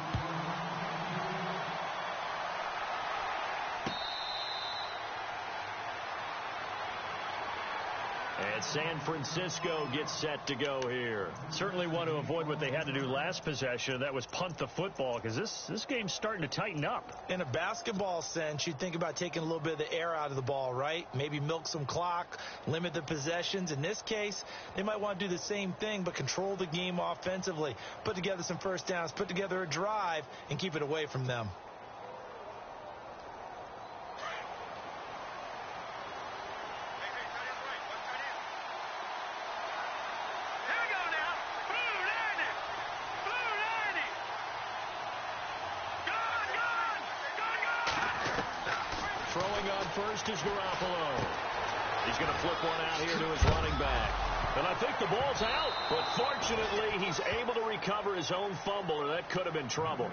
And San Francisco gets set to go here. Certainly want to avoid what they had to do last possession. That was punt the football, because this game's starting to tighten up. In a basketball sense, you think about taking a little bit of the air out of the ball, right? Maybe milk some clock, limit the possessions. In this case, they might want to do the same thing, but control the game offensively. Put together some first downs, put together a drive, and keep it away from them. Throwing on first is Garoppolo. He's going to flip one out here to his running back. And I think the ball's out, but fortunately he's able to recover his own fumble, or that could have been trouble.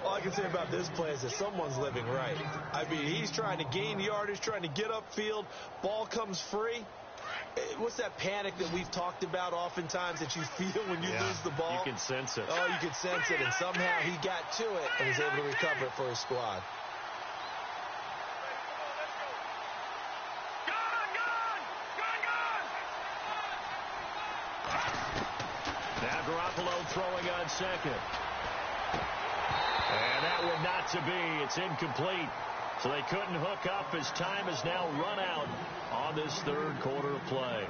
All I can say about this play is that someone's living right. I mean, he's trying to gain yardage, trying to get upfield. Ball comes free. What's that panic that we've talked about oftentimes that you feel when you lose the ball? You can sense it. Oh, you can sense it, and somehow he got to it and was able to recover it for his squad. Now Garoppolo throwing on second. And that one not to be. It's incomplete. So they couldn't hook up as time has now run out on this third quarter of play.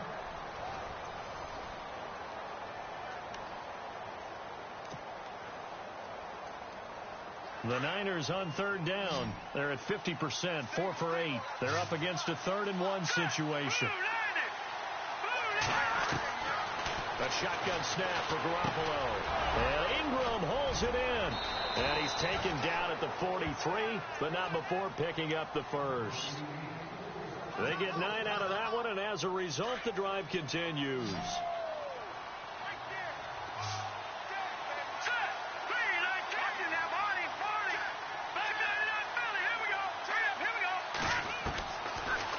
The Niners on third down. They're at 50%, 4 for 8. They're up against a 3rd-and-1 situation. A shotgun snap for Garoppolo. And Ingram holds it in. And he's taken down at the 43, but not before picking up the first. They get 9 out of that one, and as a result, the drive continues.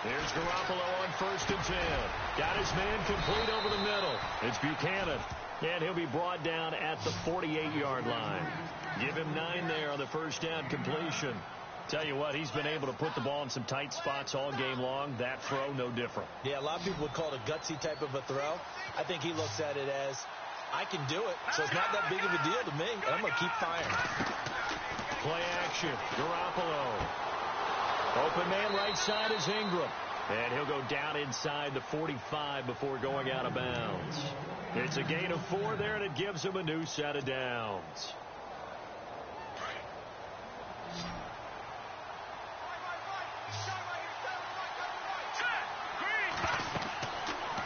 Here's Garoppolo on 1st and 10. Got his man complete over the middle. It's Buchanan. And he'll be brought down at the 48-yard line. Give him 9 there on the first down completion. Tell you what, he's been able to put the ball in some tight spots all game long. That throw, no different. Yeah, a lot of people would call it a gutsy type of a throw. I think he looks at it as, I can do it, so it's not that big of a deal to me. I'm going to keep firing. Play action. Garoppolo. Open man right side is Ingram. And he'll go down inside the 45 before going out of bounds. It's a gain of 4 there, and it gives him a new set of downs.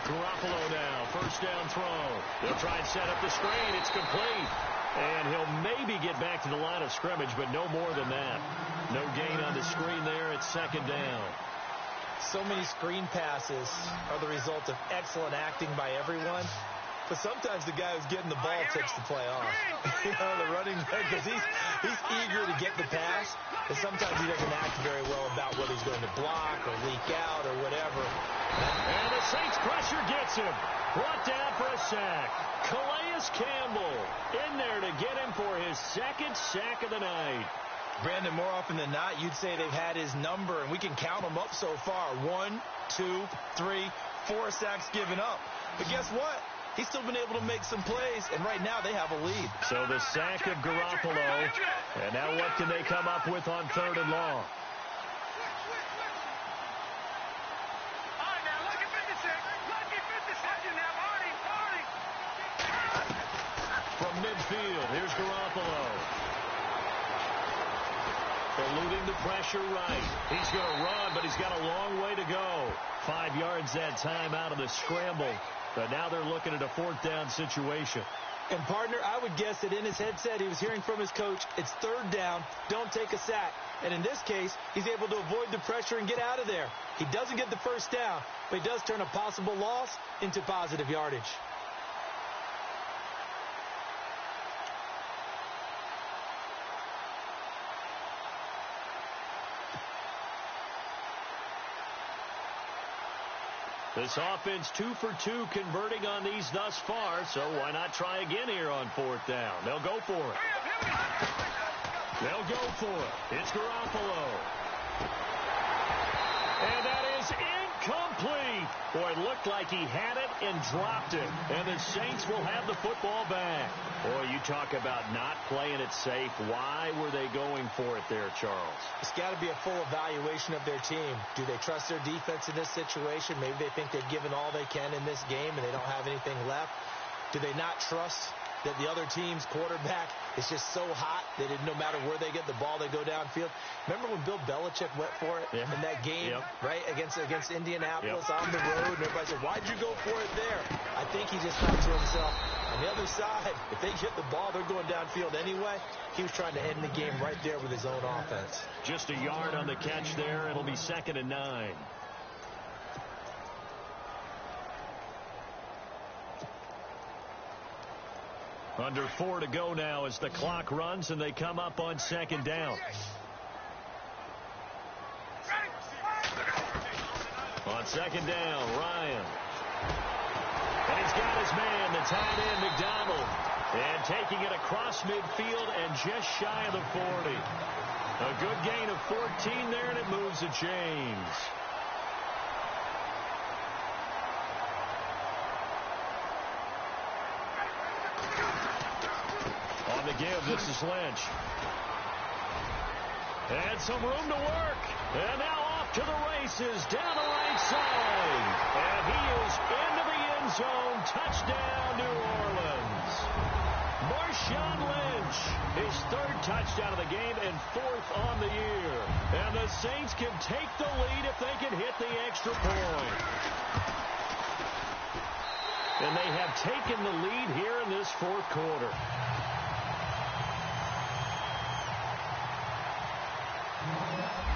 Garoppolo now, first down throw. They'll try and set up the screen. It's complete. And he'll maybe get back to the line of scrimmage, but no more than that. No gain on the screen there. It's 2nd down. So many screen passes are the result of excellent acting by everyone. But sometimes the guy who's getting the ball takes the play off. You know, the running back, because he's eager to get the pass, but sometimes he doesn't act very well about whether he's going to block or leak out or whatever. And the Saints pressure gets him. Brought down for a sack. Calais Campbell in there to get him for his 2nd sack of the night. Brandon, more often than not, you'd say they've had his number, and we can count them up so far. 1, 2, 3, 4 sacks given up. But guess what? He's still been able to make some plays, and right now they have a lead. So the sack of Garoppolo, and now what can they come up with on 3rd and long? From midfield, here's Garoppolo. Eluding the pressure right. He's going to run, but he's got a long way to go. 5 yards that time out of the scramble. But now they're looking at a 4th down situation. And, partner, I would guess that in his headset he was hearing from his coach, it's 3rd down, don't take a sack. And in this case, he's able to avoid the pressure and get out of there. He doesn't get the first down, but he does turn a possible loss into positive yardage. This offense 2 for 2 converting on these thus far, so why not try again here on 4th down? They'll go for it. They'll go for it. It's Garoppolo. And that is incomplete. Boy, it looked like he had it and dropped it. And the Saints will have the football back. Boy, you talk about not playing it safe. Why were they going for it there, Charles? It's got to be a full evaluation of their team. Do they trust their defense in this situation? Maybe they think they've given all they can in this game and they don't have anything left. Do they not trust that the other team's quarterback is just so hot that no matter where they get the ball, they go downfield? Remember when Bill Belichick went for it in that game, right, against Indianapolis on the road, and everybody said, why'd you go for it there? I think he just thought to himself, on the other side, if they get the ball, they're going downfield anyway. He was trying to end the game right there with his own offense. Just a yard on the catch there. It'll be 2nd and 9. Under 4 to go now as the clock runs and they come up on 2nd down. On 2nd down, Ryan. And he's got his man, the tight end, McDonald. And taking it across midfield and just shy of the 40. A good gain of 14 there, and it moves the chains. On the give, this is Lynch. And some room to work. And now off to the races down the right side. And he is into the end zone. Touchdown, New Orleans. Marshawn Lynch, his 3rd touchdown of the game and 4th on the year. And the Saints can take the lead if they can hit the extra point. And they have taken the lead here in this 4th quarter.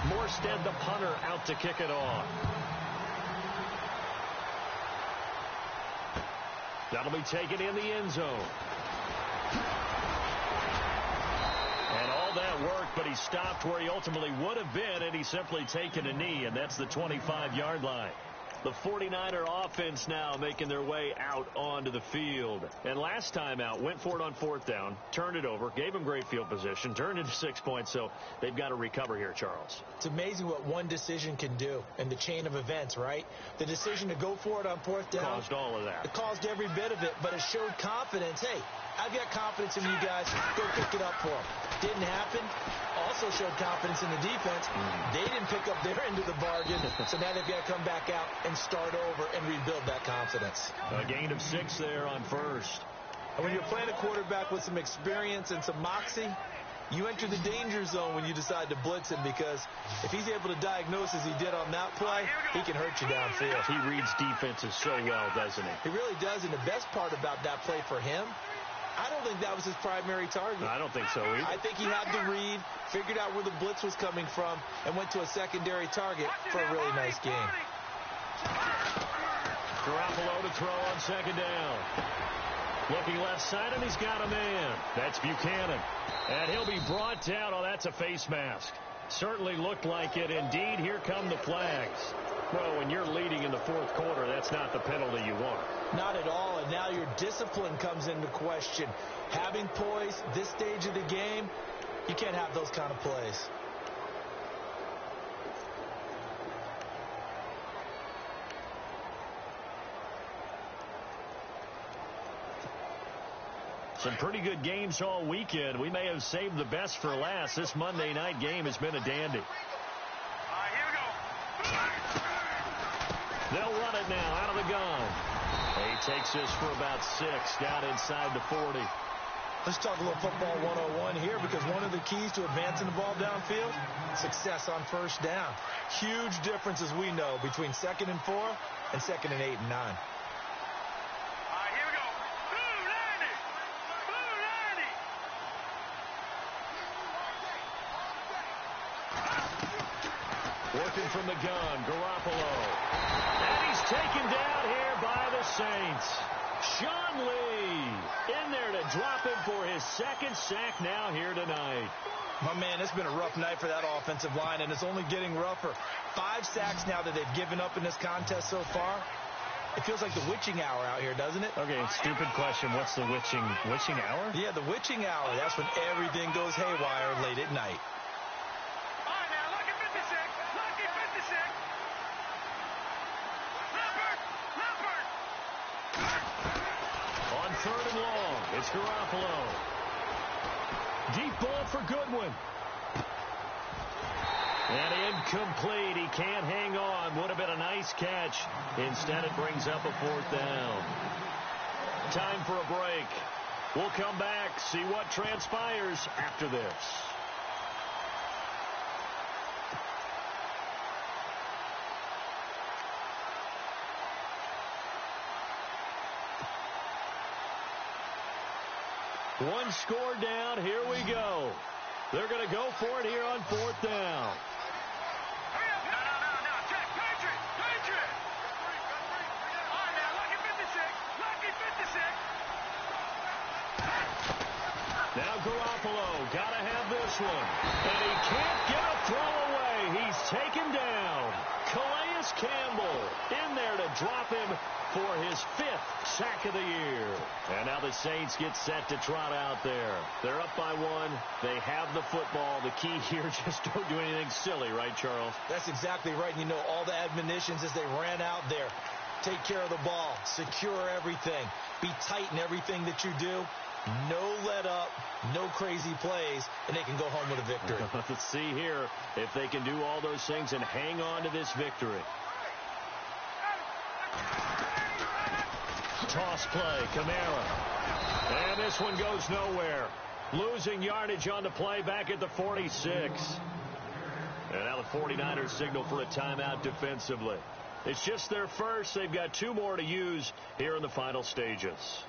Morstead, the punter, out to kick it off. That'll be taken in the end zone. And all that work, but he stopped where he ultimately would have been, and he's simply taken a knee, and that's the 25-yard line. The 49er offense now making their way out onto the field. And last time out, went for it on 4th down, turned it over, gave him great field position, turned into 6 points, so they've got to recover here, Charles. It's amazing what one decision can do in the chain of events, right? The decision to go for it on 4th down. Caused all of that. It caused every bit of it, but it showed confidence. Hey, I've got confidence in you guys. Go pick it up for them. Didn't happen. Also showed confidence in the defense. They didn't pick up their end of the bargain, so now they've got to come back out and start over and rebuild that confidence. A gain of 6 there on 1st. And when you're playing a quarterback with some experience and some moxie, you enter the danger zone when you decide to blitz him, because if he's able to diagnose as he did on that play, he can hurt you downfield. He reads defenses so well, doesn't he? He really does, and the best part about that play for him, I don't think that was his primary target. I don't think so either. I think he had the read, figured out where the blitz was coming from, and went to a secondary target for a really nice game. Garoppolo to throw on 2nd down. Looking left side, and he's got a man. That's Buchanan. And he'll be brought down. Oh, that's a face mask. Certainly looked like it. Indeed, here come the flags. Well, when you're leading in the 4th quarter, that's not the penalty you want. Not at all, and now your discipline comes into question. Having poise, this stage of the game, you can't have those kind of plays. Some pretty good games all weekend. We may have saved the best for last. This Monday night game has been a dandy. Here we go. They'll run it now out of the gun. He takes this for about 6 down inside the 40. Let's talk a little football 101 here, because one of the keys to advancing the ball downfield, success on 1st down. Huge difference, as we know, between 2nd and 4 and 2nd and 8 and 9. Here we go. Blue 90. Blue 90. Working from the gun, Garoppolo. And he's taken down here by the Saints. Sean Lee in there to drop him for his 2nd sack now here tonight. My man, it's been a rough night for that offensive line, and it's only getting rougher. 5 sacks now that they've given up in this contest so far. It feels like the witching hour out here, doesn't it? Okay, stupid question. What's the witching hour? Yeah, the witching hour. That's when everything goes haywire late at night. All right, now, lucky 56. Lucky 56. Leopard. On 3rd and long, it's Garoppolo. Deep ball for Goodwin. And incomplete. He can't hang on. Would have been a nice catch. Instead, it brings up a 4th down. Time for a break. We'll come back, see what transpires after this. One score down. Here we go. They're going to go for it here on 4th down. No. Check. Patriot. All right, now, lucky 56. Lucky 56. Now Garoppolo. Got to have this one. And he can't get a throw away. He's taken down. Calais Campbell in there to drop him for his 5th sack of the year. And now the Saints get set to trot out there. They're up by 1. They have the football. The key here, just don't do anything silly, right, Charles? That's exactly right. You know, all the admonitions as they ran out there. Take care of the ball. Secure everything. Be tight in everything that you do. No let up, no crazy plays, and they can go home with a victory. Let's see here if they can do all those things and hang on to this victory. Toss play, Kamara. And this one goes nowhere. Losing yardage on the play back at the 46. And now the 49ers signal for a timeout defensively. It's just their first. They've got 2 more to use here in the final stages.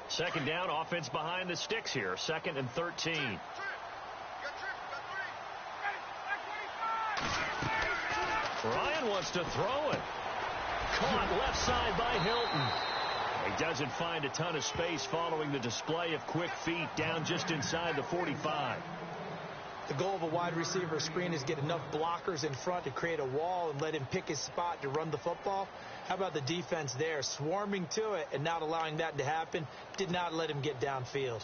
Second down, offense behind the sticks here. 2nd and 13. Ryan wants to throw it. Caught left side by Hilton. He doesn't find a ton of space following the display of quick feet down just inside the 45. The goal of a wide receiver screen is get enough blockers in front to create a wall and let him pick his spot to run the football. How about the defense there, swarming to it and not allowing that to happen? Did not let him get downfield.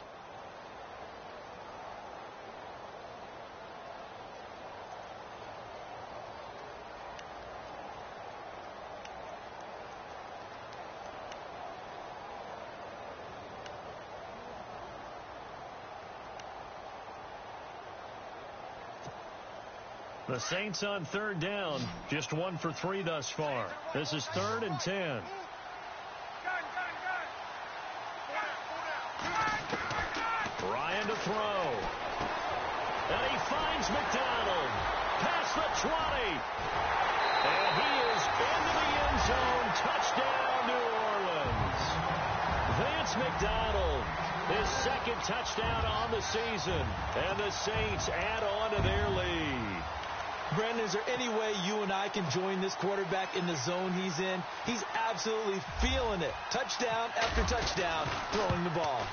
The Saints on 3rd down, just 1 for 3 thus far. This is 3rd and 10. Ryan to throw. And he finds McDonald. Past the 20. And he is into the end zone. Touchdown, New Orleans. Vance McDonald, his 2nd touchdown on the season. And the Saints add on to their lead. Brandon, is there any way you and I can join this quarterback in the zone he's in? He's absolutely feeling it. Touchdown after touchdown, throwing the ball.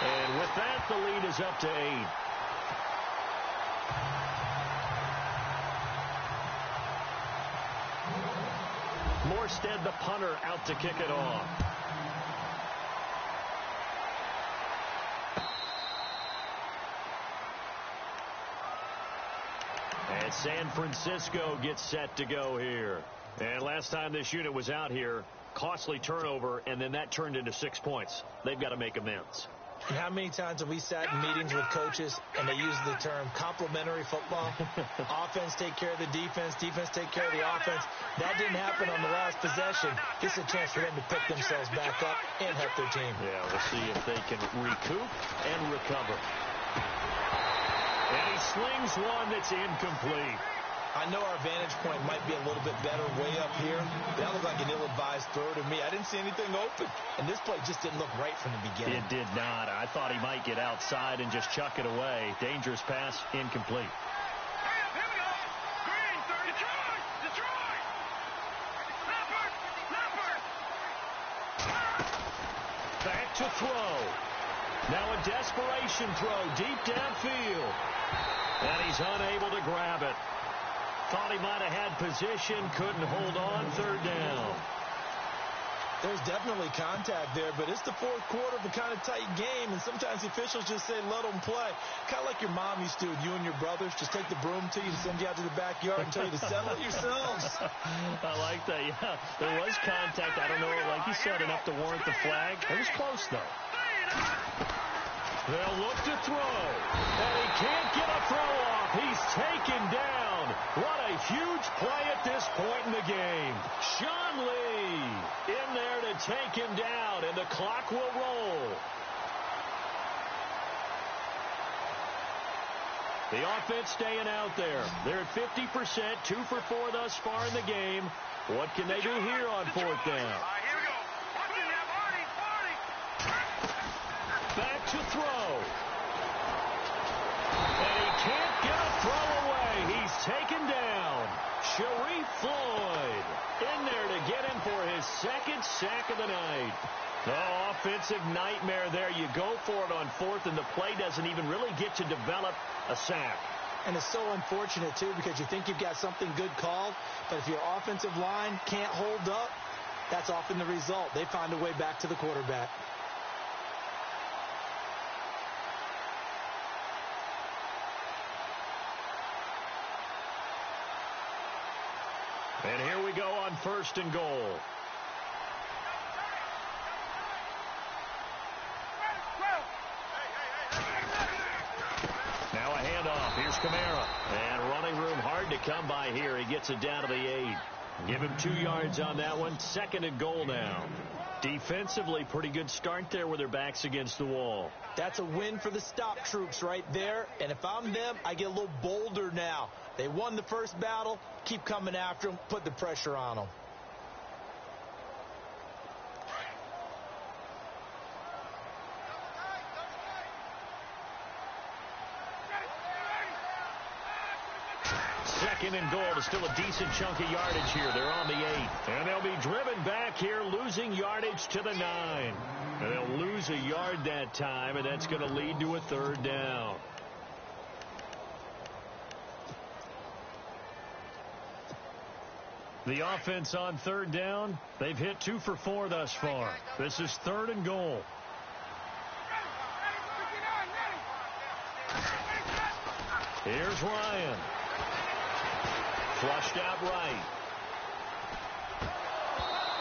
And with that, the lead is up to 8. Morstead, the punter, out to kick it off. And San Francisco gets set to go here. And last time this unit was out here, costly turnover, and then that turned into 6 points. They've got to make amends. And how many times have we sat in meetings with coaches and they use the term complementary football? Offense take care of the defense, defense take care of the offense. That didn't happen on the last possession. This is a chance for them to pick themselves back up and help their team. Yeah, we'll see if they can recoup and recover. And he slings one that's incomplete. I know our vantage point might be a little bit better way up here. That looked like an ill-advised throw to me. I didn't see anything open. And this play just didn't look right from the beginning. It did not. I thought he might get outside and just chuck it away. Dangerous pass, incomplete. Here we go. Green, Detroit. Leopard. to throw. Now a desperation throw deep downfield. And he's unable to grab it. Thought he might have had position, couldn't hold on, third down. There's definitely contact there, but it's the fourth quarter of a kind of tight game, and sometimes the officials just say let them play. Kind of like your mom used to, you and your brothers just take the broom to you to send you out to the backyard and tell you to settle it yourselves. I like that, yeah. There was contact. I don't know, like you said, enough to warrant the flag. It was close, though. They'll look to throw, and he can't get a throw off. He's taken down. What a huge play at this point in the game. Sean Lee in there to take him down, and the clock will roll. The offense staying out there. They're at 50%, 2 for 4 thus far in the game. What can they do here on fourth down? Here we go. Watching that, Marty. Back to throw. And he can't get a throw away. He's taken down. Sharif Floyd in there to get him for his second sack of the night. Oh, offensive nightmare there. You go for it on fourth, and the play doesn't even really get to develop a sack. And it's so unfortunate, too, because you think you've got something good called, but if your offensive line can't hold up, that's often the result. They find a way back to the quarterback. And here we go on first and goal. Now a handoff. Here's Kamara. And running room hard to come by here. He gets it down to the 8. Give him 2 yards on that one. Second and goal now. Defensively, pretty good start there with their backs against the wall. That's a win for the stop troops right there. And if I'm them, I get a little bolder now. They won the first battle. Keep coming after them. Put the pressure on them. Second and goal to still a decent chunk of yardage here. They're on the 8. And they'll be driven back here, losing yardage to the 9. And they'll lose a yard that time, and that's going to lead to a third down. The offense on third down, they've hit 2 for 4 thus far. This is third and goal. Here's Ryan. Flushed out right.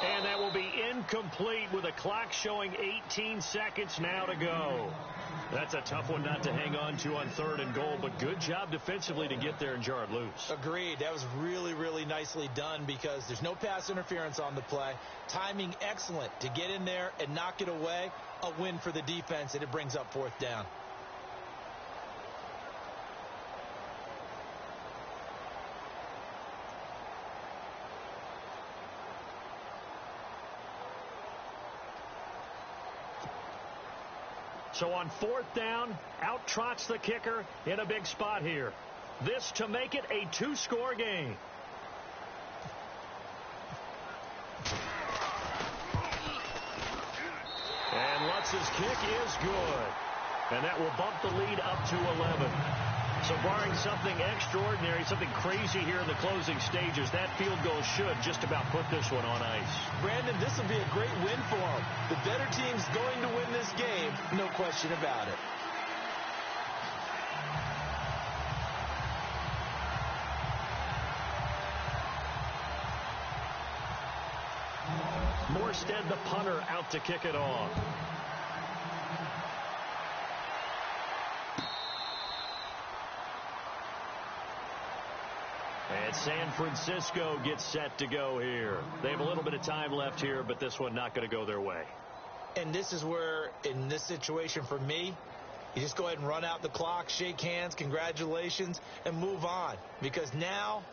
And that will be incomplete with a clock showing 18 seconds now to go. That's a tough one not to hang on to on third and goal, but good job defensively to get there and jar it loose. Agreed. That was really, really nicely done because there's no pass interference on the play. Timing excellent to get in there and knock it away. A win for the defense, and it brings up fourth down. So on fourth down, out trots the kicker in a big spot here. This to make it a 2-score game. And Lutz's kick is good. And that will bump the lead up to 11. So barring something extraordinary, something crazy here in the closing stages, that field goal should just about put this one on ice. Brandon, this will be a great win for them. The better team's going to win this game, no question about it. Morstead, the punter, out to kick it off. And San Francisco gets set to go here. They have a little bit of time left here, but this one not going to go their way. And this is where, in this situation for me, you just go ahead and run out the clock, shake hands, congratulations, and move on. Because now,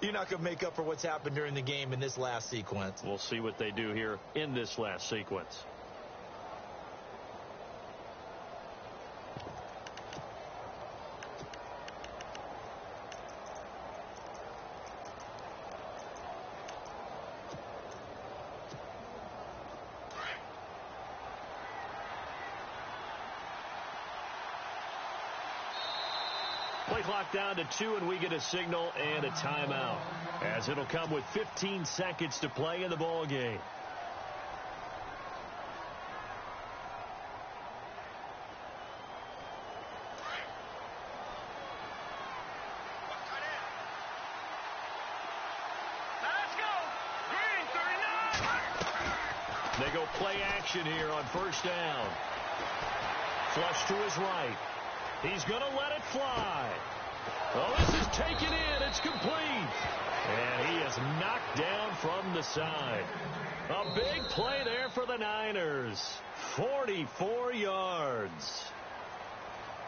you're not going to make up for what's happened during the game in this last sequence. We'll see what they do here in this last sequence. Play clock down to 2, and we get a signal and a timeout, as it'll come with 15 seconds to play in the ball game. They go play action here on first down. Flush to his right. He's going to let it fly. Oh, this is taken in. It's complete. And he is knocked down from the side. A big play there for the Niners. 44 yards.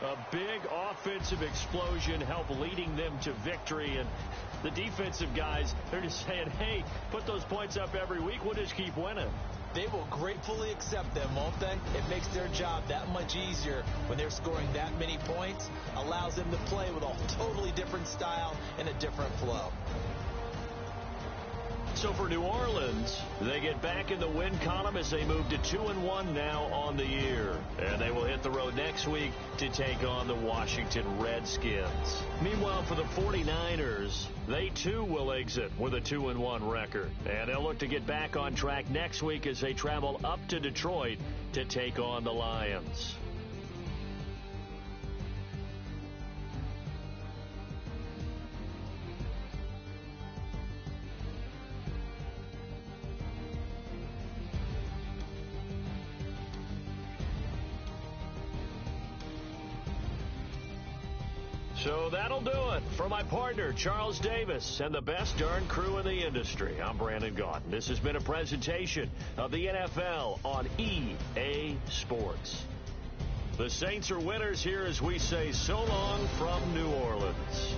A big offensive explosion helped leading them to victory. And the defensive guys, they're just saying, hey, put those points up every week. We'll just keep winning. They will gratefully accept them, won't they? It makes their job that much easier when they're scoring that many points. Allows them to play with a totally different style and a different flow. So for New Orleans, they get back in the win column as they move to 2-1 now on the year. And they will hit the road next week to take on the Washington Redskins. Meanwhile, for the 49ers, they too will exit with a 2-1 record. And they'll look to get back on track next week as they travel up to Detroit to take on the Lions. So that'll do it. For my partner, Charles Davis, and the best darn crew in the industry, I'm Brandon Gaudin. This has been a presentation of the NFL on EA Sports. The Saints are winners here as we say so long from New Orleans.